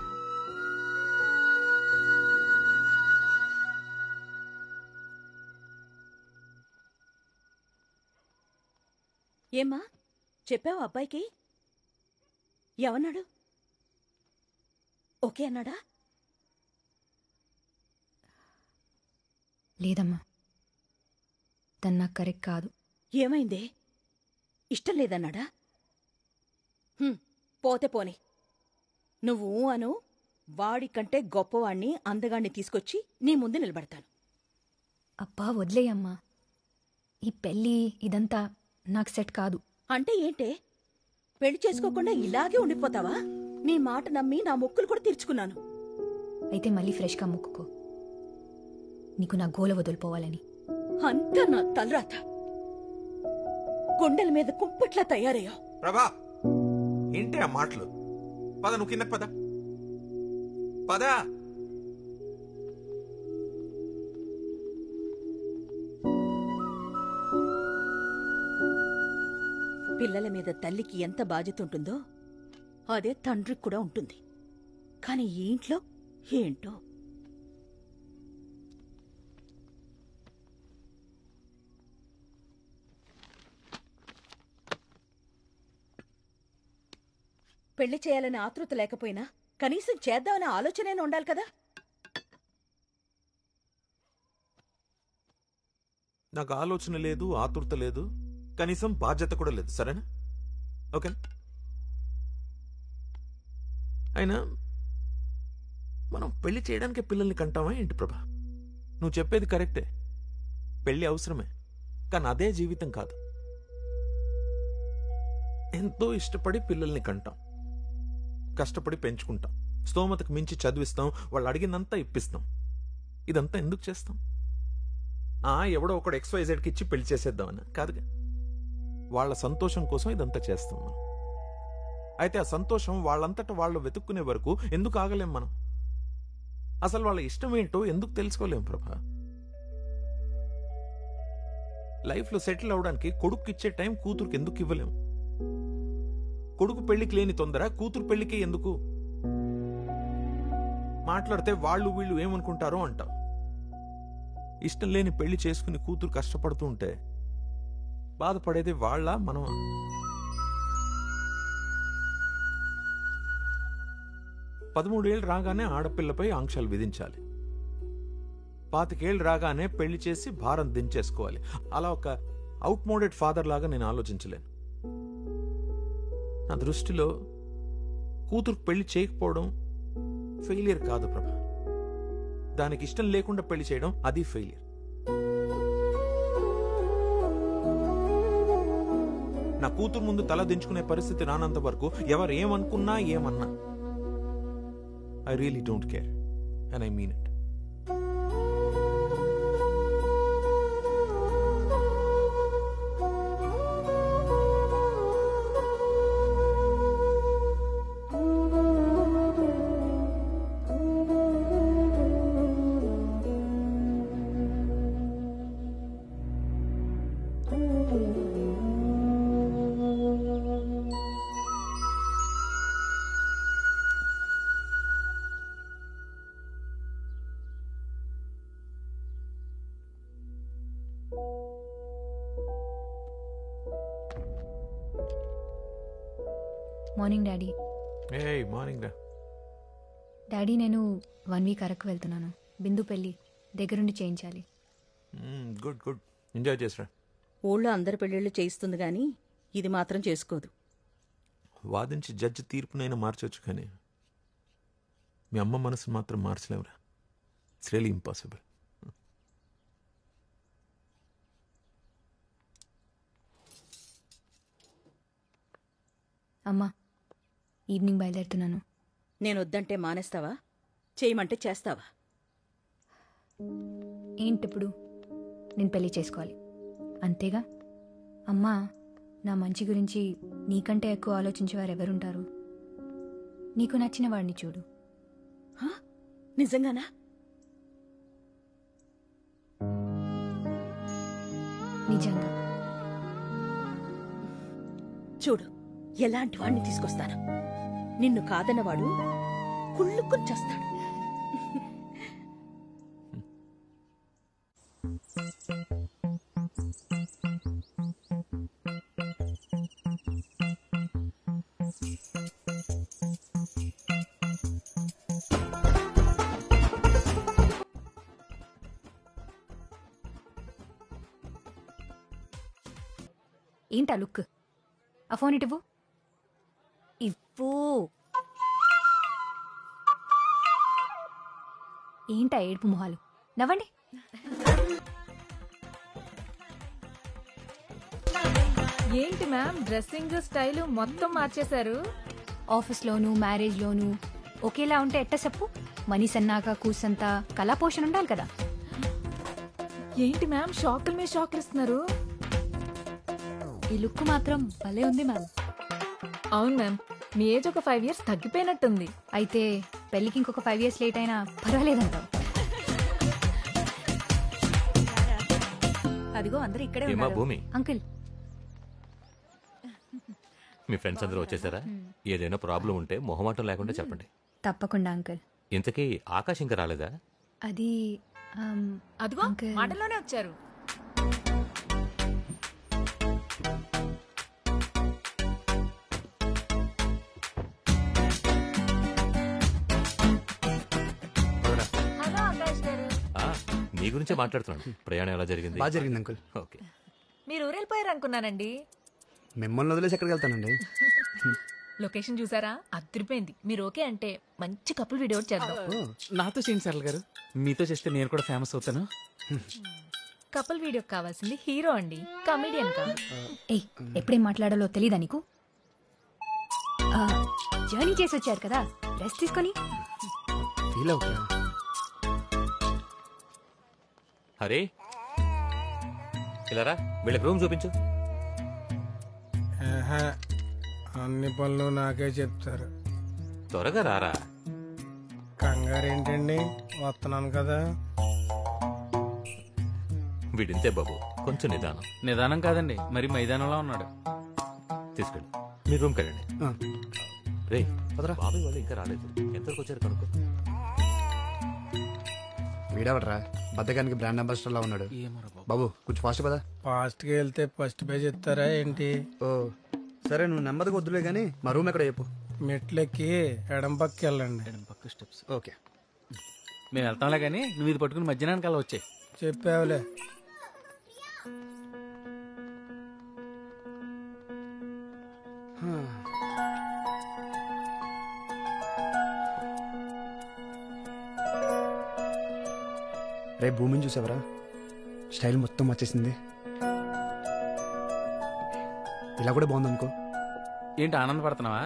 ఏమ్మా చెప్పావు అబ్బాయికి? ఏమన్నాడు? ఓకే అన్నాడా? లేదమ్మా, తను నాకు కరెక్ట్ కాదు. ఏమైందే? ఇష్టం లేదన్నాడా? పోతే పోని. నువ్వు అను, వాడికంటే గొప్పవాణ్ణి అందగాణ్ణి తీసుకొచ్చి నీ ముందు నిలబడతాను. అబ్బా వదిలేయమ్మా, ఈ పెళ్ళి ఇదంతా నాకు సెట్ కాదు. అంటే ఏంటే? పెళ్లి చేసుకోకుండా ఇలాగే ఉండిపోతావా? నీ మాట నమ్మి నా మొక్కులు కూడా తీర్చుకున్నాను. అయితే మళ్ళీ ఫ్రెష్గా మొక్కుకో, నీకు నా గోల వదిలిపోవాలని. అంతా నా తలరాత. గుండెల మీద కుంపట్లా తయారయ్యావు. ప్రభా, ఏంటి ఆ మాటలు? పద, నువ్వు కిందకు పద. పదా. పిల్లల మీద తల్లికి ఎంత బాధ్యత ఉంటుందో అదే తండ్రికి కూడా ఉంటుంది. కానీ ఈ ఇంట్లో ఏంటో. పెళ్లి చేయాలనే ఆతృత లేకపోయినా కనీసం చేద్దామనే ఆలోచనైనా ఉండాలి కదా. నాకు ఆలోచన లేదు, ఆతృత లేదు, కనీసం బాధ్యత కూడా లేదు. సరేనా? ఓకే. అయినా మనం పెళ్లి చేయడానికి పిల్లల్ని కంటామా ఏంటి ప్రభా? నువ్వు చెప్పేది కరెక్టే, పెళ్లి అవసరమే, కానీ అదే జీవితం కాదు. ఎంతో ఇష్టపడి పిల్లల్ని కంటాం, కష్టపడి పెంచుకుంటాం, స్తోమతకు మించి చదివిస్తాం, వాళ్ళు అడిగిందంతా ఇప్పిస్తాం. ఇదంతా ఎందుకు చేస్తాం? ఎవడో ఒకడు XYZకి ఇచ్చి పెళ్లి చేసేద్దామని కాదుగా, వాళ్ళ సంతోషం కోసం ఇదంతా చేస్తాం మనం. అయితే ఆ సంతోషం వాళ్ళంతటా వాళ్ళు వెతుక్కునే వరకు ఎందుకు ఆగలేం మనం? అసలు వాళ్ళ ఇష్టం ఏంటో ఎందుకు తెలుసుకోలేం ప్రభా? లైఫ్లో సెటిల్ అవడానికి కొడుకు ఇచ్చే టైం కూతురుకి ఎందుకు ఇవ్వలేం? కొడుకు పెళ్లికి లేని తొందర కూతురు పెళ్లికి ఎందుకు? మాట్లాడితే వాళ్ళు వీళ్ళు ఏమనుకుంటారో అంటాం. ఇష్టం లేని పెళ్లి చేసుకుని కూతురు కష్టపడుతూ ఉంటే బాధపడేది వాళ్ళ మనమా? 13 ఏళ్ళు రాగానే ఆడపిల్లపై ఆంక్షలు విధించాలి, 25 ఏళ్ళు రాగానే పెళ్లి చేసి భారం దించేసుకోవాలి. అలా ఒక అవుట్ మోడెడ్ ఫాదర్ లాగా నేను ఆలోచించలేను. నా దృష్టిలో కూతురు పెళ్లి చేయకపోవడం ఫెయిలియర్ కాదు ప్రభా, దానికి ఇష్టం లేకుండా పెళ్లి చేయడం అది ఫెయిలియర్. నా కూతురు ముందు తల దించుకునే పరిస్థితి రానంత వరకు ఎవరు ఏమనుకున్నా ఏమన్నా I really don't care, and I mean it. Morning daddy. ఏయ్ మార్నింగ్ రా. డాడీ నేను 1 వీక్ అరకు వెళ్తున్నాను. బిందు పెళ్ళి దగ్గరుండి చేయించాలి. గుడ్ గుడ్, ఎంజాయ్ చేసిరా. ఊళ్ళో అందరి పెళ్ళిళ్ళు చేయిస్తుంది గాని ఇది మాత్రం చేసుకోదు. వాదించి జడ్జి తీర్పునైనా మార్చొచ్చు, కానీ మీ అమ్మ మనసును మాత్రం మార్చలేవురా. It's really impossible. అమ్మా, ఈవినింగ్ బయలుదేరుతున్నాను. నేను వద్దంటే మానేస్తావా? చేయమంటే చేస్తావా? ఏంటిప్పుడు? నేను పెళ్లి చేసుకోవాలి అంతేగా? అమ్మా, నా మంచి గురించి నీకంటే ఎక్కువ ఆలోచించేవారు ఎవరుంటారు? నీకు నచ్చిన వాడిని చూడు, నిజంగానా? నిజంగా. చూడు ఎలాంటి వాడిని తీసుకొస్తాను. నిన్ను కాదన్నవాడు కుళ్ళుకుని చేస్తాడు. ఏంటా లుక్? ఆ ఫోన్ ఇటు ఇవ్వు. ఏంటా ఏడుపు మొహాలు? నవ్వండి. ఏంటి మ్యామ్ డ్రెస్సింగ్ స్టైల్ మొత్తం మార్చేశారు? ఆఫీస్లోను మ్యారేజ్లోను ఒకేలా ఉంటే ఎట్ట చెప్పు? మనీ సన్నాక కూసంత కళా పోషణ ఉండాలి కదా. ఏంటి మ్యామ్ షాకుల మీద షాకులు ఇస్తున్నారు? ఈ లుక్ మాత్రం భలే ఉంది మ్యామ్. అవును మ్యామ్, మీ ఏజ్ ఒక 5 years తగ్గిపోయినట్టుంది. అయితే పెళ్ళికి ఇంకొక 5 years లేట్ అయినా పర్వాలేదంటావు. అదిగో అందరూ ఇక్కడే ఏమా ఉన్నారు. భూమి, అంకుల్ మీ ఫ్రెండ్స్ అందరూ వచ్చేసారా? ఏదైనా ప్రాబ్లం ఉంటే మొహమాటం లేకుండా చెప్పండి. తప్పకుండా అంకుల్. ఇంతకీ ఆకాశ్ ఇంకా రాలేదా? అది అదిగో మాటలోనే వచ్చారు. హలో ఆకాష్ గారు. ఆ, నీ గురించే మాట్లాడుతున్నాను. ప్రయాణం ఎలా జరిగింది? బాగా జరిగింది అంకుల్. ఓకే. మీరు ఊరెళ్ళిపోయారు అనుకున్నానండి. మిమ్మల్ని వదిలేసి ఎక్కడికి వెళ్తానండి? లొకేషన్ చూసారా? అదిరిపోయింది. మీరు ఓకే అంటే మంచి కపుల్ వీడియో చేద్దాం. నాతో చేయండి సరళ గారు. మీతో చేస్తే నేను కూడా ఫేమస్ అవుతాను. కపుల్ వీడియో కావాల్సింది హీరో అండి, కమెడియన్ కాదు. ఏయ్, ఎప్పుడేం మాట్లాడాలో తెలీదా నీకు? జర్నీ చేసి వచ్చారు కదా, రెస్ట్ తీసుకొని. ఫీల్ అవుతా. హరే, ఇలా రా, వీళ్ళకి రూమ్ చూపించు. అన్ని పనులు నాకే చెప్తారు. త్వరగా రారా. కంగారేంటండి, వస్తున్నాను కదా. వీడింతే బాబు, కొంచెం నిదానం. నిదానం కాదండి, మరి మైదానంలో ఉన్నాడు. తీసుకెళ్ళి మీ రూమ్కి వెళ్ళండి. రే బాబాయ్ వాళ్ళు ఇంకా రాలేదు, ఎంతవరకు వచ్చారు కనుక్కో. వీడవడరా బద్దగానికి బ్రాండ్ అంబాసిడర్ లా ఉన్నాడు. బాబు కొంచెం ఫాస్ట్ కదా. ఫాస్ట్ గా వెళ్తే ఫస్ట్ పేజ్ ఇస్తారా ఏంటి? ఓ సరే, నువ్వు నెమ్మదిగా వద్దులే గానీ మా రూమ్ ఎక్కడ చెప్పు. మెట్లెక్కి ఎడం పక్కకి వెళ్ళండి. ఎడం పక్క స్టెప్స్. ఓకే, మేము వెళ్తాంలే కానీ నువ్వు ఇది పట్టుకుని మధ్యాహ్నానికి అలా వచ్చాయి. చెప్పావులే. రేపు భూమిని చూసావరా? స్టైల్ మొత్తం వచ్చేసింది. ఇలా కూడా బాగుందనుకో. ఏంటి ఆనందపడుతున్నావా?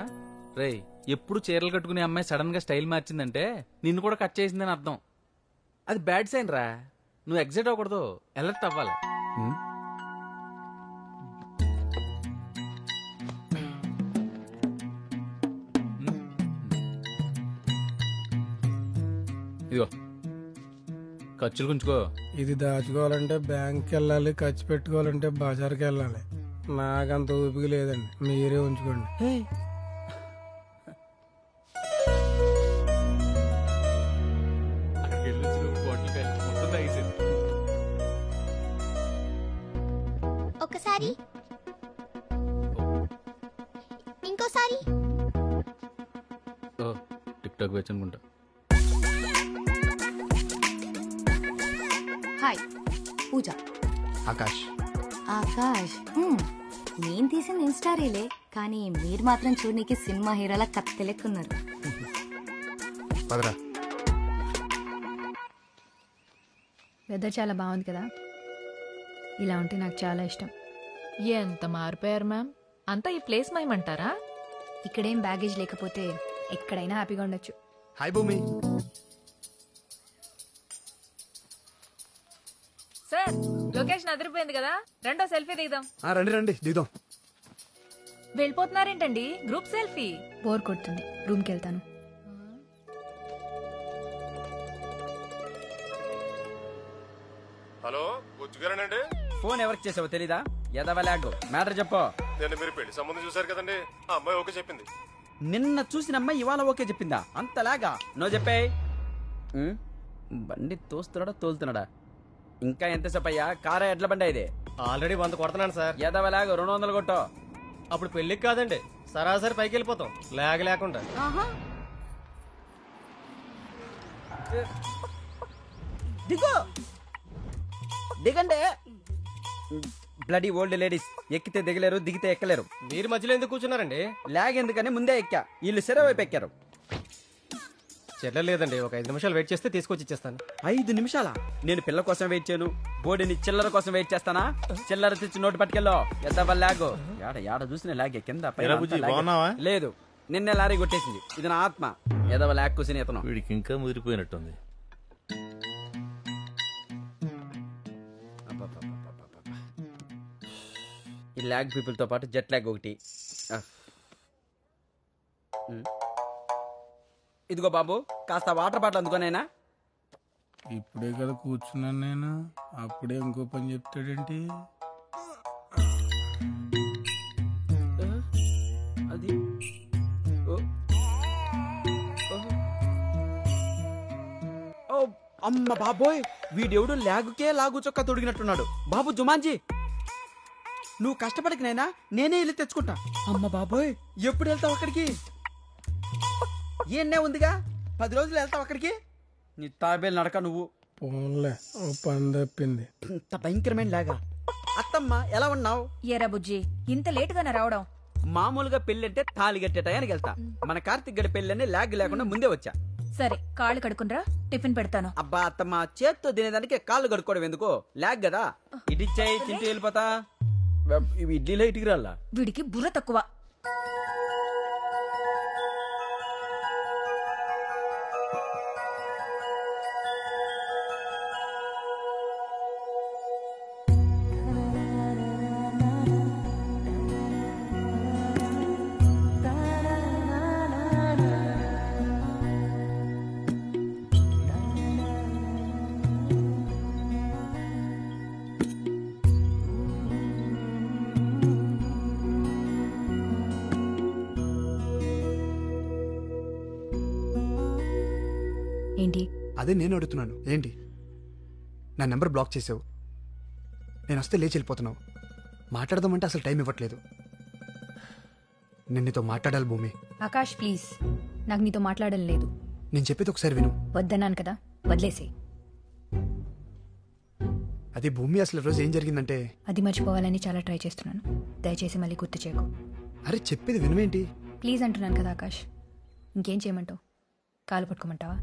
రే, ఎప్పుడు చీరలు కట్టుకునే అమ్మాయి సడన్ గా స్టైల్ మార్చిందంటే నిన్ను కూడా కట్ చేసిందని అర్థం. అది బ్యాడ్ సైన్ రా. నువ్వు ఎగ్జైట్ అవ్వకూడదు, అలర్ట్ అవ్వాలి. ఇదిగో ఖర్చులు గుంచుకో. ఇది దాచుకోవాలంటే బ్యాంక్కి వెళ్ళాలి, ఖర్చు పెట్టుకోవాలంటే బజార్కి వెళ్ళాలి. నాకంత ఊపిక లేదండి, మీరే ఉంచుకోండి. ఒకసారి ఇంకోసారి. టిక్ టాక్ వచ్చి అనుకుంటా. హాయ్, పూజ. ఆకాష్. ఆకాష్, నేను తీసిన ఇన్స్టా రీలే, కానీ మీరు మాత్రం చూడనీకి సినిమా హీరోలా కత్తెలెక్కున్నారు. పదరా. వెదర్ చాలా బాగుంది కదా, ఇలా ఉంటే నాకు చాలా ఇష్టం. ఎంత మారిపోయారు మ్యామ్. అంతా ఈ ప్లేస్ మైమంటారా? ఇక్కడేం బ్యాగేజ్ లేకపోతే ఎక్కడైనా హ్యాపీగా ఉండొచ్చు. హాయ్ భూమి. సార్, లొకేషన్ అదిరిపోయింది కదా, రెండో సెల్ఫీ దిగుదాం. రండి రండి దిగుదాం. వెళ్ళిపోతున్నారేంటండి? Group selfie. బోర్ కొడుతుంది, రూమ్కి వెళ్తాను. హలో బుజ్జుగారేనండి? ఫోన్ ఎవరికి చేసావో తెలీదా? ఎదవలాగు మ్యాటర్ చెప్పు. నేను మీరు పెళ్లి సంబంధం చూసారు కదండి, ఆ అమ్మాయి ఓకే చెప్పింది. నిన్న చూసిన అమ్మాయి ఇవాళ ఓకే చెప్పిందా? అంతలాగా నో చెప్పే. బండి తోస్తున్నాడా తోలుతున్నాడా? ఇంకా ఎంతసేపు అయ్యా? కారా ఎడ్ల బండి ఇది? ఆల్రెడీ 100 కొడుతున్నాను సార్. ఎదవలాగు 200 కొట్టో. అప్పుడు పెళ్లికి కాదండి, సరాసరి పైకి వెళ్ళిపోతాం లాగ్ లేకుండా. దిగో దిగండి. బ్లడీ ఓల్డ్ లేడీస్ ఎక్కితే దిగలేరు, దిగితే ఎక్కలేరు. మీరు మధ్యలో ఎందుకు కూర్చున్నారండి? లాగ్ ఎందుకని ముందే ఎక్కా, వీళ్ళు సెరవు వైపు ఎక్కారు. చెల్లలేదండి, ఒక 5 నిమిషాలు వెయిట్ చేస్తే తీసుకొచ్చి ఇచ్చేస్తాను. 5 నిమిషాలా? నేను పిల్ల కోసం వెయిట్ చేయను, బోడిని చిల్లర కోసం వెయిట్ చేస్తానా? చిల్లర తెచ్చి నోటు పట్టుకెళ్ళో. ఎద్దవ లాగు. యాడ చూసిన లాగే కింద లేదు. నిన్నే లారీ కొట్టేసింది. ఇది నా ఆత్మ. ఎదవ లాగ్ కూసిన ఇతను. వీడికి ఇంకా ముదిరిపోయినట్టుంది. ఈ లాగ్ పీపుల్ తో పాటు జెట్ లాగ్ ఒకటి. ఇదిగో బాబు, కాస్త వాటర్ బాటిల్ అందుకోనైనా. ఇప్పుడే కదా కూర్చున్నాను నేను, అప్పుడే ఇంకో పని చెప్తాడేంటి? అది అమ్మ బాబోయ్, వీడెవడు లాగుకే లాగు చొక్కా తొడిగినట్టున్నాడు. బాబు జుమాన్జీ, నువ్వు కష్టపడకనైనా నేనే వెళ్ళి తెచ్చుకుంటా. అమ్మ బాబోయ్, ఎప్పుడు వెళ్తావు అక్కడికి? ఏనే ఉందిగా, 10 రోజులు వెళ్తావు అక్కడికి. నీ తాబేలు నడక నువ్వు. పోన్లే, ఓ పని తప్పింది. ఇంత భయంకరమైన లాగా. అత్తమ్మ ఎలా ఉన్నావు? ఏరా బుజ్జి, ఇంత లేటుగానే రావడం? మామూలుగా పెళ్ళంటే తాళి కట్టే టయానికి వెళ్తా. మన కార్తిక్ గడి పెళ్ళని లాగ్ లేకుండా ముందే వచ్చా. సరే, కాళ్ళు కడుకునరా, టిఫిన్ పెడతాను. అబ్బా అత్తమ్మ, చేత్తో తినేదానికి కాళ్ళు కడుక్కోవడం ఎందుకో? లాగ్ కదా. ఇడిచ్చాయి, తింటూ వెళ్ళిపోతా. ఇవి ఇడ్లీలో ఇటుకి రాలా? వీడికి బుర్ర తక్కువ. ఏంటి? అదే నేను అడుగుతున్నాను. ఏంటి నా నెంబర్ బ్లాక్ చేసావు? నేను వస్తే లేచి వెళ్ళిపోతున్నావు. మాట్లాడదామంటే అసలు టైం ఇవ్వట్లేదు. నేను నీతో మాట్లాడాలి భూమి. ఆకాష్ ప్లీజ్, నాకు నీతో మాట్లాడడం లేదు. నేను చెప్పేది ఒకసారి విను. వద్దన్నాను కదా, వదిలేసే. అది భూమి, అసలు రోజు ఏం జరిగిందంటే అది మర్చిపోవాలని చాలా ట్రై చేస్తున్నాను. దయచేసి మళ్ళీ గుర్తు చేయకు. అరే చెప్పేది వినువేంటి? ప్లీజ్ అంటున్నాను కదా ఆకాష్. ఇంకేం చేయమంటావు? కాలు పట్టుకోమంటావా?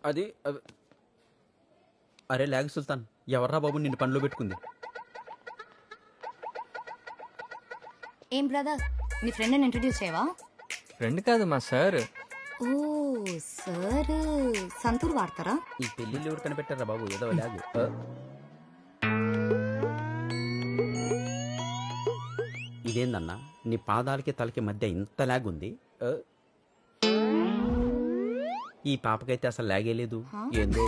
అది అరే లాగ్ సుల్తాన్, ఎవర్రా బాబు నిన్ను పనిలో పెట్టుకుంది? ఏం బ్రదర్, నీ ఫ్రెండ్ని ఇంట్రడ్యూస్ చేయవా? ఫ్రెండ్ కాదు, మా సార్. ఓ సార్, సంతూర్ వాడతారా? ఈ పెళ్లిళ్ళు ఎవరు కనిపెట్టారా బాబు? ఏదో లాగ్. ఇదేందన్నా, నీ పాదాలకి తలకి మధ్య ఇంత లాగ్ ఉంది? ఈ పాపకైతే అసలు లాగే లేదు. ఏందో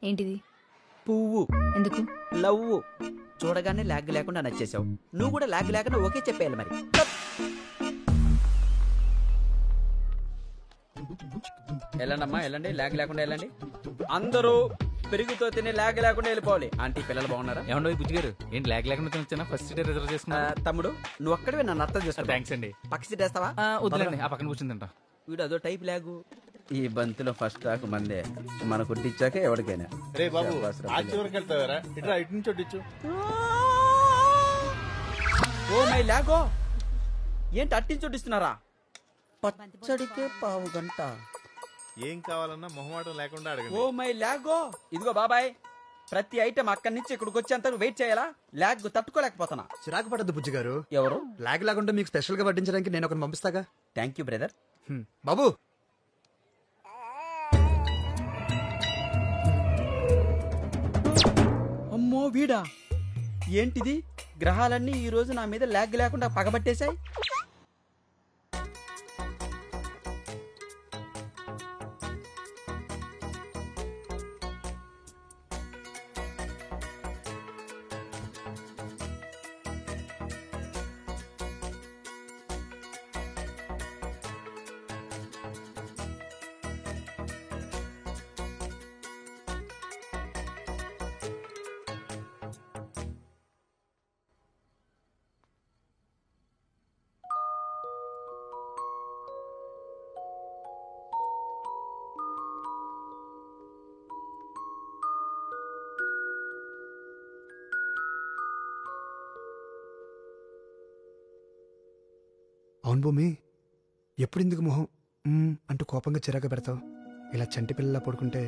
ఏంటిది? పువ్వు. ఎందుకు? లవ్. చూడగానే లాగ్ లేకుండా నచ్చేసావు. నువ్వు కూడా లాగ్ లేకుండా ఓకే చెప్పేయాలి మరి. వెళ్ళండమ్మా వెళ్ళండి, లాగ్ లేకుండా వెళ్ళండి. అందరూ పెరుగుతో తిని లాగ్ లేకుండా వెళ్ళిపోవాలి. ఆంటీ పిల్లలు బాగున్నారా? ఏమండో బుజ్జి గారు, ఏంటి లాగ్ లేకుండా తినొచ్చానా? ఫస్ట్ సీట్ రిజర్వ్ చేసుకున్నా. తమ్ముడు నువ్వు ఒక్కడివే నన్ను అర్థం చేసుకో. థ్యాంక్స్ అండి. పక్క సీట్ వేస్తావా? వద్దులేండి, ఆ పక్కన కూర్చుని తింటా. వీడు అదో టైప్ లాగు. ఈ బంతిలో ఫస్ట్ టాక్ మందే, మన కుట్టించాక ఎవరికైనా. రే బాబు, ఆ చివరికి వెళ్తావారా? ఇట్లా ఇటు నుంచి ఒట్టించు. ఓ మై లాగో, ఏంటి అట్టించొడ్డిస్తున్నారా? పచ్చడికే పావు గంట. ఏం కావాలన్నా మొహమాటం లేకుండా అడగండి. ఓ మై లాగో. ఇదిగో బాబాయ్, ప్రతి ఐటమ్ అక్కడి నుంచి ఇక్కడికి వచ్చేంత వెయిట్ చేయాలా? లాగ్ తట్టుకోలేకపోతున్నా. చిరాకు పడద్దు బుజ్జి గారు. ఎవరు? లాగ్ లాగుంటే మీకు స్పెషల్ గా వడ్డించడానికి నేను ఒకరిని పంపిస్తాగా. Thank you brother. బాబు అమ్మో వీడా, ఏంటిది? గ్రహాలన్నీ ఈ రోజు నా మీద లాగ్ లేకుండా పగబట్టేశాయి. అవును భూమి, ఎప్పుడెందుకు మొహం అంటూ కోపంగా చిరాకు పెడతావు? ఇలా చంటి పిల్లలా పడుకుంటే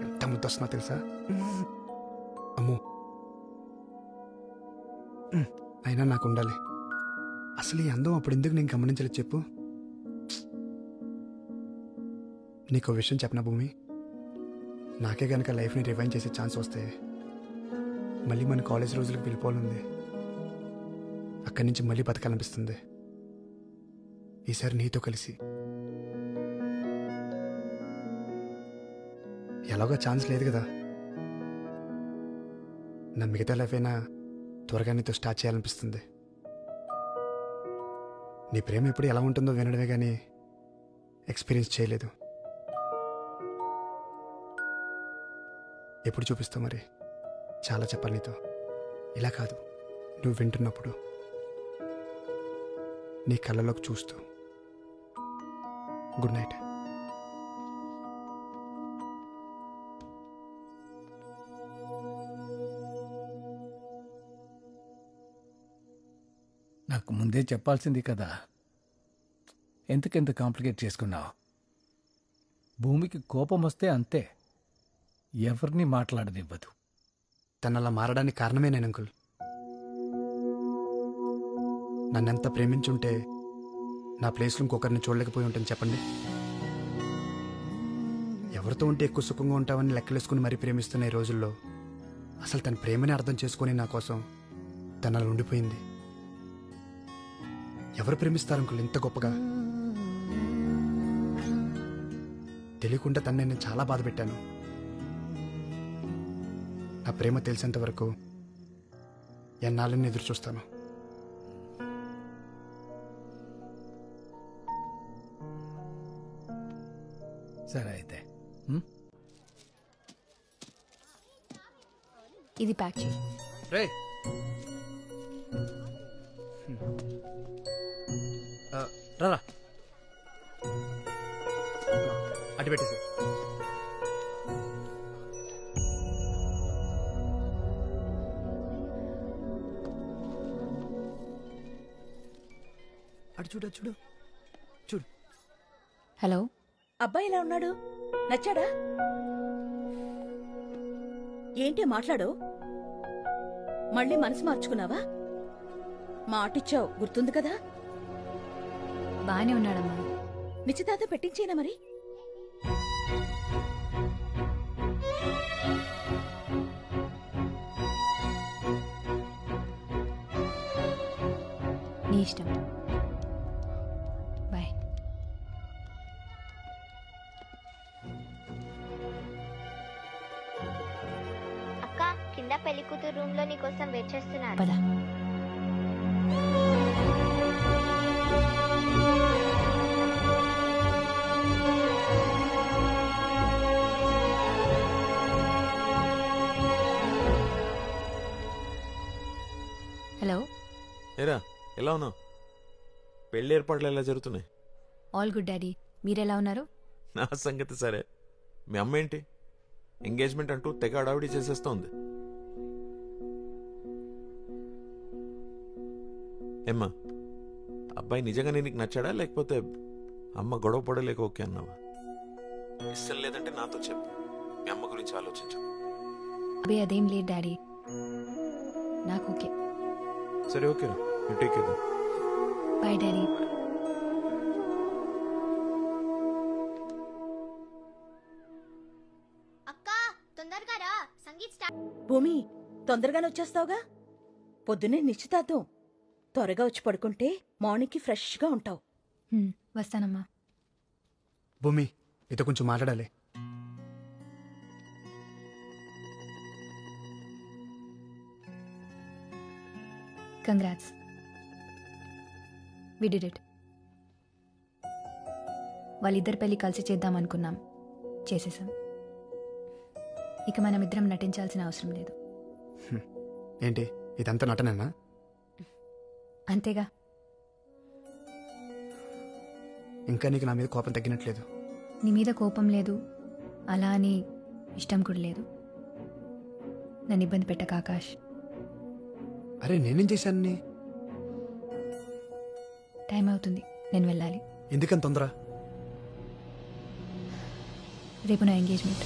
ఎంత ముద్దొస్తున్నా తెలుసా? అమ్మో, అయినా నాకు ఉండాలి. అసలు ఈ అందం అప్పుడు ఎందుకు నేను గమనించలేదు చెప్పు? నీకు విషయం చెప్పనా భూమి, నాకే గనక లైఫ్ని రివైండ్ చేసే ఛాన్స్ వస్తే మళ్ళీ మన కాలేజ్ రోజులకు వెళ్ళిపోవాలంది. అక్కడి నుంచి మళ్ళీ బతకాలనిపిస్తుంది. ఈసారి నీతో కలిసి. ఎలాగో ఛాన్స్ లేదు కదా, నా మిగతా లైఫ్ అయినా త్వరగా నీతో స్టార్ట్ చేయాలనిపిస్తుంది. నీ ప్రేమ ఎప్పుడు ఎలా ఉంటుందో వినడమే కానీ ఎక్స్పీరియన్స్ చేయలేదు. ఎప్పుడు చూపిస్తావు మరి? చాలా చెప్పాలి నీతో. ఇలా కాదు, నువ్వు వింటున్నప్పుడు, నీ కళ్ళలోకి చూస్తూ. Good night. నాకు ముందే చెప్పాల్సింది కదా, ఎందుకెంత కాంప్లికేట్ చేసుకున్నావు? భూమికి కోపం వస్తే అంతే, ఎవరిని మాట్లాడనివ్వదు. తను అలా మారడానికి కారణమే నేను అంకుల్. నన్నెంత ప్రేమించుంటే నా ప్లేస్లో ఇంకొకరిని చూడలేకపోయి ఉంటాను చెప్పండి. ఎవరితో ఉంటే ఎక్కువ సుఖంగా ఉంటామని లెక్కలేసుకుని మరీ ప్రేమిస్తున్న ఈ రోజుల్లో అసలు తన ప్రేమని అర్థం చేసుకుని నా కోసం తన అలా ఉండిపోయింది. ఎవరు ప్రేమిస్తారు అంకుల్ ఇంత గొప్పగా? తెలియకుండా తను నేను చాలా బాధ పెట్టాను. నా ప్రేమ తెలిసేంత వరకు ఎన్నాళ్ళని ఎదురు చూస్తాను. సరే అయితే ఇది ప్యాక్ చేయి. రే రారా, అటు పెట్టేసి. అటు చూడు, చూడు చూడు. హలో, అబ్బాయి ఎలా ఉన్నాడు? నచ్చాడా? ఏంటి మాట్లాడు? మళ్ళీ మనసు మార్చుకున్నావా? మాటిచ్చావు గుర్తుంది కదా? బానే ఉన్నాడమ్మా. నిశ్చితార్థం పెట్టించేనా మరి? నీ ఇష్టం. బాయ్. రూమ్ లో నీ కోసం వెయిట్ చేస్తున్నాను. పద. హలో. ఏరా ఎలా ఉన్నావు? పెళ్లి ఏర్పాట్లు ఎలా జరుగుతున్నాయి? All good daddy. మీరెలా ఉన్నారు? నా సంగతి సరే. మీ అమ్మ ఏంటి ఎంగేజ్మెంట్ అంటూ తెగ అడావిడి చేసేస్తోంది. ఏమ్మా, అబ్బాయి నిజంగానే నీకు నచ్చాడా లేకపోతే అమ్మ గొడవ పడలేక ఓకే అన్నావా? ఇష్టం లేదంటే నాతో చెప్పు, మీ అమ్మ గురించి ఆలోచించు. అబ్బే అదేం లేదు డాడీ, నాకు ఓకే. సరే okay, you take care. Bye daddy. అక్క తొందరగా రా, సంగీత్ స్టార్ట్. భూమి తొందరగానే వచ్చేస్తావుగా? పొద్దున్నే నిశ్చితార్థం. త్వరగా వచ్చి పడుకుంటే మార్నింగ్కి ఫ్రెష్గా ఉంటావు. వస్తానమ్మా. భూమి మీతో కొంచెం మాట్లాడాలి. Congrats, we did it. వాళ్ళిద్దరి పెళ్లి కలిసి చేద్దాం అనుకున్నాం, చేసేసాం. ఇక మనం ఇద్దరం నటించాల్సిన అవసరం లేదు. ఏంటి ఇదంతా నటనేనా? అంతేగా. ఇంకా నీకు నా మీద కోపం తగ్గినట్లేదు. నీ మీద కోపం లేదు, అలా అని ఇష్టం కూడా లేదు. నన్ను ఇబ్బంది పెట్టక ఆకాష్. అరే నేనేం చేశాను? టైం అవుతుంది, నేను వెళ్ళాలి. ఎందుకని తొందర? రేపు నా ఎంగేజ్మెంట్.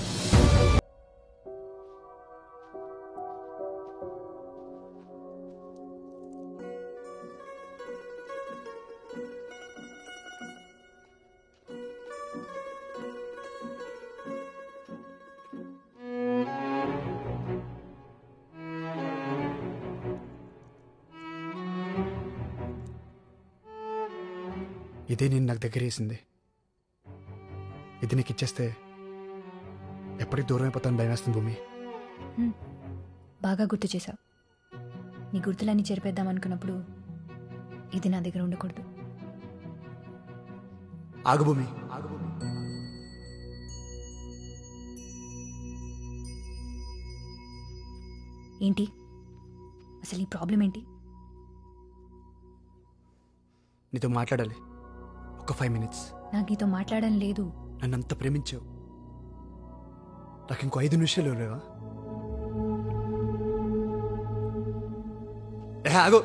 ఇదే నేను నాకు దగ్గర వేసింది. ఇది నీకు ఇచ్చేస్తే ఎప్పటికి దూరం అయిపోతాను భయం వేస్తుంది భూమి. బాగా గుర్తు చేశావు. నీ గుర్తులన్నీ చెరిపేద్దాం అనుకున్నప్పుడు ఇది నా దగ్గర ఉండకూడదు. ఆగు భూమి. ఏంటి అసలు ఈ ప్రాబ్లం ఏంటి? నీతో మాట్లాడాలి, ఒక 5 minutes. నాకు నీతో మాట్లాడడం లేదు. నన్ను అంత ప్రేమించావు, నాకు ఇంకో 5 నిమిషాలు లేవా? ఆగు.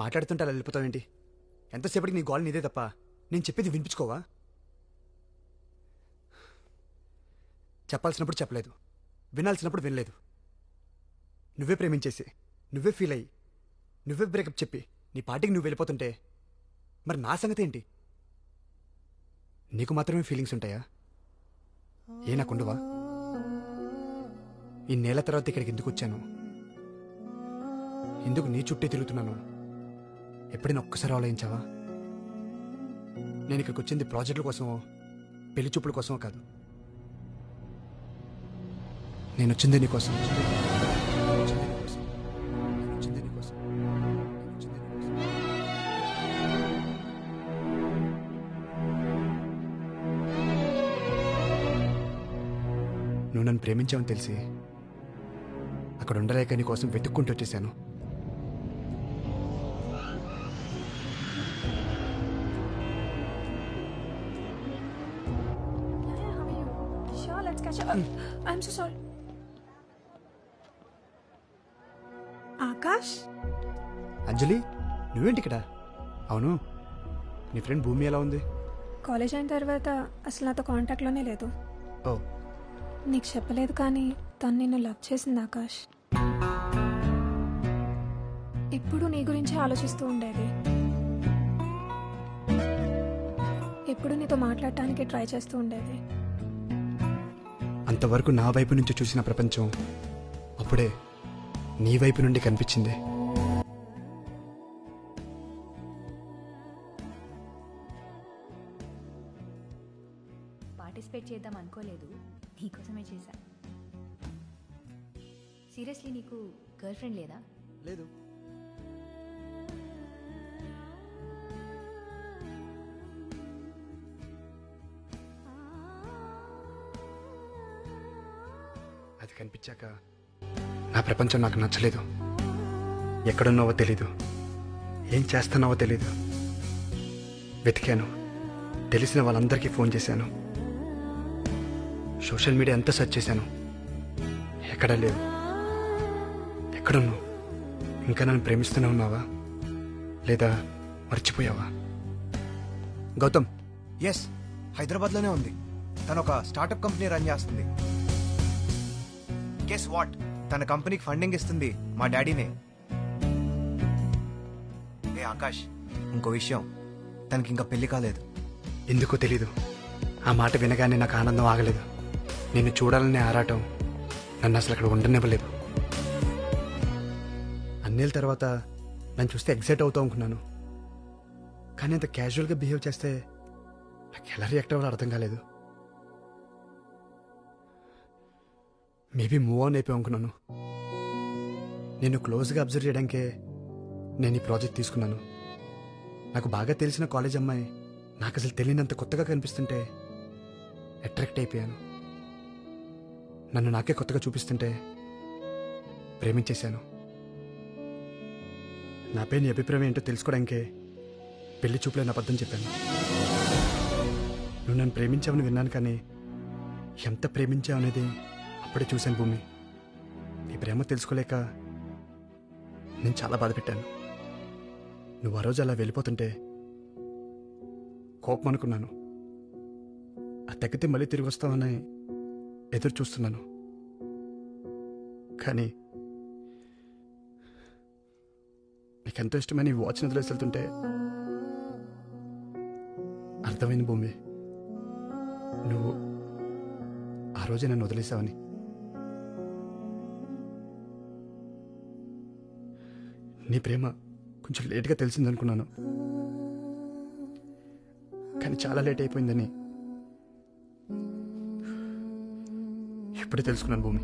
మాట్లాడుతుంటే అలా వెళ్ళిపోతావేంటి? ఎంతసేపటికి నీ గోల్ నీదే తప్ప నేను చెప్పేది వినిపించుకోవా? చెప్పాల్సినప్పుడు చెప్పలేదు, వినాల్సినప్పుడు వినలేదు. నువ్వే ప్రేమించేసి, నువ్వే ఫీల్ అయ్యి, నువ్వే బ్రేకప్ చెప్పి నీ పార్టీకి నువ్వు వెళ్ళిపోతుంటే మరి నా సంగతి ఏంటి? నీకు మాత్రమే ఫీలింగ్స్ ఉంటాయా? ఏ నాకుండవా? ఈ నెల తర్వాత ఇక్కడికి ఎందుకు వచ్చాను, ఎందుకు నీ చుట్టే తిరుగుతున్నాను ఎప్పుడైనా ఒక్కసారి ఆలోచించావా? నేను ఇక్కడికి వచ్చింది ప్రాజెక్టుల కోసమో పెళ్లి చూపుల కోసమో కాదు. నేను వచ్చిందే నీకోసం. నువ్వు నన్ను ప్రేమించావని తెలిసి అక్కడ ఉండలేక నీ కోసం వెతుక్కుంటూ వచ్చేసాను. ఆకాష్, అంజలి నువ్వేంటి ఇక్కడ? అవును, నీ ఫ్రెండ్ భూమి ఎలా ఉంది? కాలేజ్ అయిన తర్వాత అసలు నాతో కాంటాక్ట్లోనే లేదు. ఓ, నీకు చెప్పలేదు కానీ తను నిన్ను లవ్ చేసింది ఆకాష్. ఎప్పుడు నీ గురించి ఆలోచిస్తూ ఉండేది, ఎప్పుడు నీతో మాట్లాడటానికి ట్రై చేస్తూ ఉండేది. అంతవరకు నా వైపు నుంచి చూసిన ప్రపంచం అప్పుడే నీ వైపు నుండి కనిపించింది. పార్టిసిపేట్ చేద్దాం అనుకోలేదు, నీకోసమే చేశా. సీరియస్లీ నీకు గర్ల్ ఫ్రెండ్ లేదా? లేదు. అది కనిపించాక నా ప్రపంచం నాకు నచ్చలేదు. ఎక్కడున్నావో తెలీదు, ఏం చేస్తున్నావో తెలీదు. వెతికాను, తెలిసిన వాళ్ళందరికీ ఫోన్ చేశాను, సోషల్ మీడియా అంతా సెర్చ్ చేశాను. ఎక్కడా లేవు. ఎక్కడున్నావు? ఇంకా నన్ను ప్రేమిస్తూనే ఉన్నావా లేదా మర్చిపోయావా? గౌతమ్, ఎస్, హైదరాబాద్లోనే ఉంది. తను ఒక స్టార్టప్ కంపెనీ రన్ చేస్తుంది. గెస్ వాట్, తన కంపెనీకి ఫండింగ్ ఇస్తుంది మా డాడీనే. ఏ ఆకాష్, ఇంకో విషయం, తనకి ఇంకా పెళ్లి కాలేదు. ఎందుకో తెలీదు, ఆ మాట వినగానే నాకు ఆనందం ఆగలేదు. నిన్ను చూడాలనే ఆరాటం నన్ను అసలు అక్కడ ఉండనివ్వలేదు. అన్నేళ్ళ తర్వాత నన్ను చూస్తే ఎగ్జైట్ అవుతావు అనుకున్నాను, కానీ అంత క్యాజువల్గా బిహేవ్ చేస్తే నాకు ఎలా రియాక్ట్ అవ్వాలో అర్థం కాలేదు. మేబీ మూవ్ ఆన్ అయిపోయి అనుకున్నాను. నేను క్లోజ్గా అబ్జర్వ్ చేయడానికే నేను ఈ ప్రాజెక్ట్ తీసుకున్నాను. నాకు బాగా తెలిసిన కాలేజ్ అమ్మాయి నాకు అసలు తెలియనంత కొత్తగా కనిపిస్తుంటే అట్రాక్ట్ అయిపోయాను. నన్ను నాకే కొత్తగా చూపిస్తుంటే ప్రేమించేశాను. నాపై నీ అభిప్రాయం ఏంటో తెలుసుకోవడానికే పెళ్లి చూపులేని అబద్ధం చెప్పాను. నువ్వు నన్ను ప్రేమించావని విన్నాను, కానీ ఎంత ప్రేమించావు అనేది అప్పుడే చూశాను భూమి. నీ ప్రేమ తెలుసుకోలేక నేను చాలా బాధపెట్టాను. నువ్వు ఆ రోజు అలా వెళ్ళిపోతుంటే కోపం అనుకున్నాను. ఆ తగ్గితే మళ్ళీ తిరిగి వస్తావని ఎదురు చూస్తున్నాను. కానీ నీకెంతో ఇష్టమైన ఈ వాచ్ని వదిలేసి వెళ్తుంటే అర్థమైంది భూమి, నువ్వు ఆ రోజే నన్ను వదిలేసావని. నీ ప్రేమ కొంచెం లేట్గా తెలిసిందనుకున్నాను, కానీ చాలా లేట్ అయిపోయిందని ఇప్పుడే తెలుసుకున్నాను భూమి.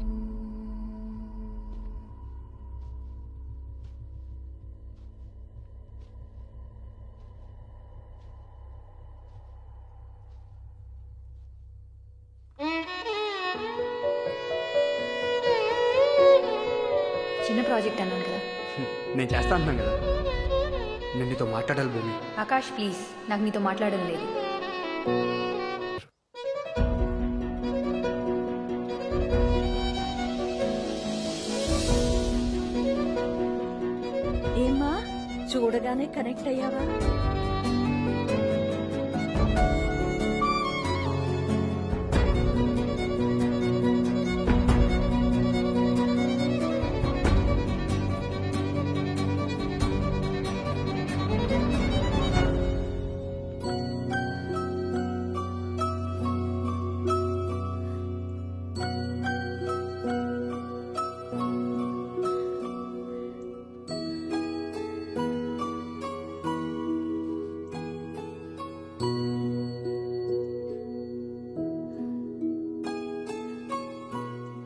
చిన్న ప్రాజెక్ట్ అన్నాను కదా. నేను చేస్తా అంటున్నాను కదా, నేను నీతో మాట్లాడాలి భూమి. ఆకాష్ ప్లీజ్, నాకు నీతో మాట్లాడడం లేదు. ఏమ్మా, చూడగానే కనెక్ట్ అయ్యావా?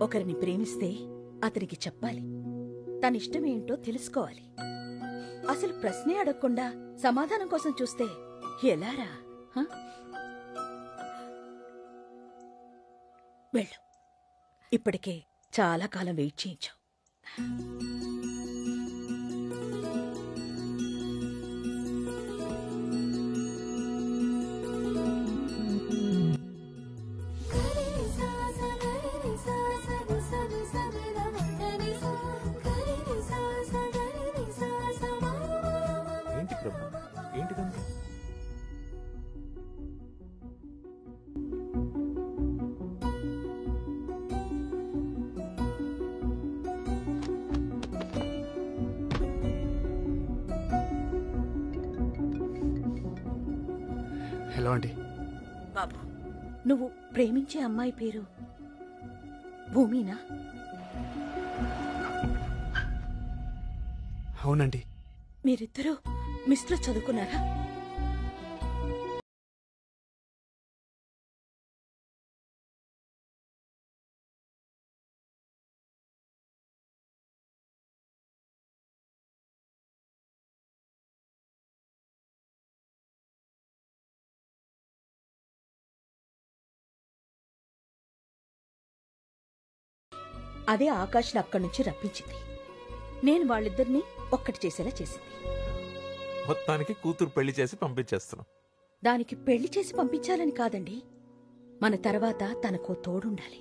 ఒకరిని ప్రేమిస్తే అతనికి చెప్పాలి, తన ఇష్టం ఏంటో తెలుసుకోవాలి. అసలు ప్రశ్నే అడగకుండా సమాధానం కోసం చూస్తే ఎలారా? వెళ్ళు, ఇప్పటికే చాలా కాలం వెయిట్ చేయించావు. ఏంటి ప్రభు, ఏంటిదంతా? హలో అండి. బాబు, నువ్వు ప్రేమించే అమ్మాయి పేరు భూమినా? అవునండి. మీరిద్దరూ మిస్లో చదువుకున్నారా? అదే ఆకాష్ని అక్కడి నుంచి రప్పించింది. నేను వాళ్ళిద్దరినీ ఒక్కటి చేసేలా చేసింది. మొత్తానికి కూతురు పెళ్లి చేసి పంపించేస్తున్నాం. దానికి పెళ్లి చేసి పంపించాలని కాదండి, మన తర్వాత తనకో తోడుండాలి.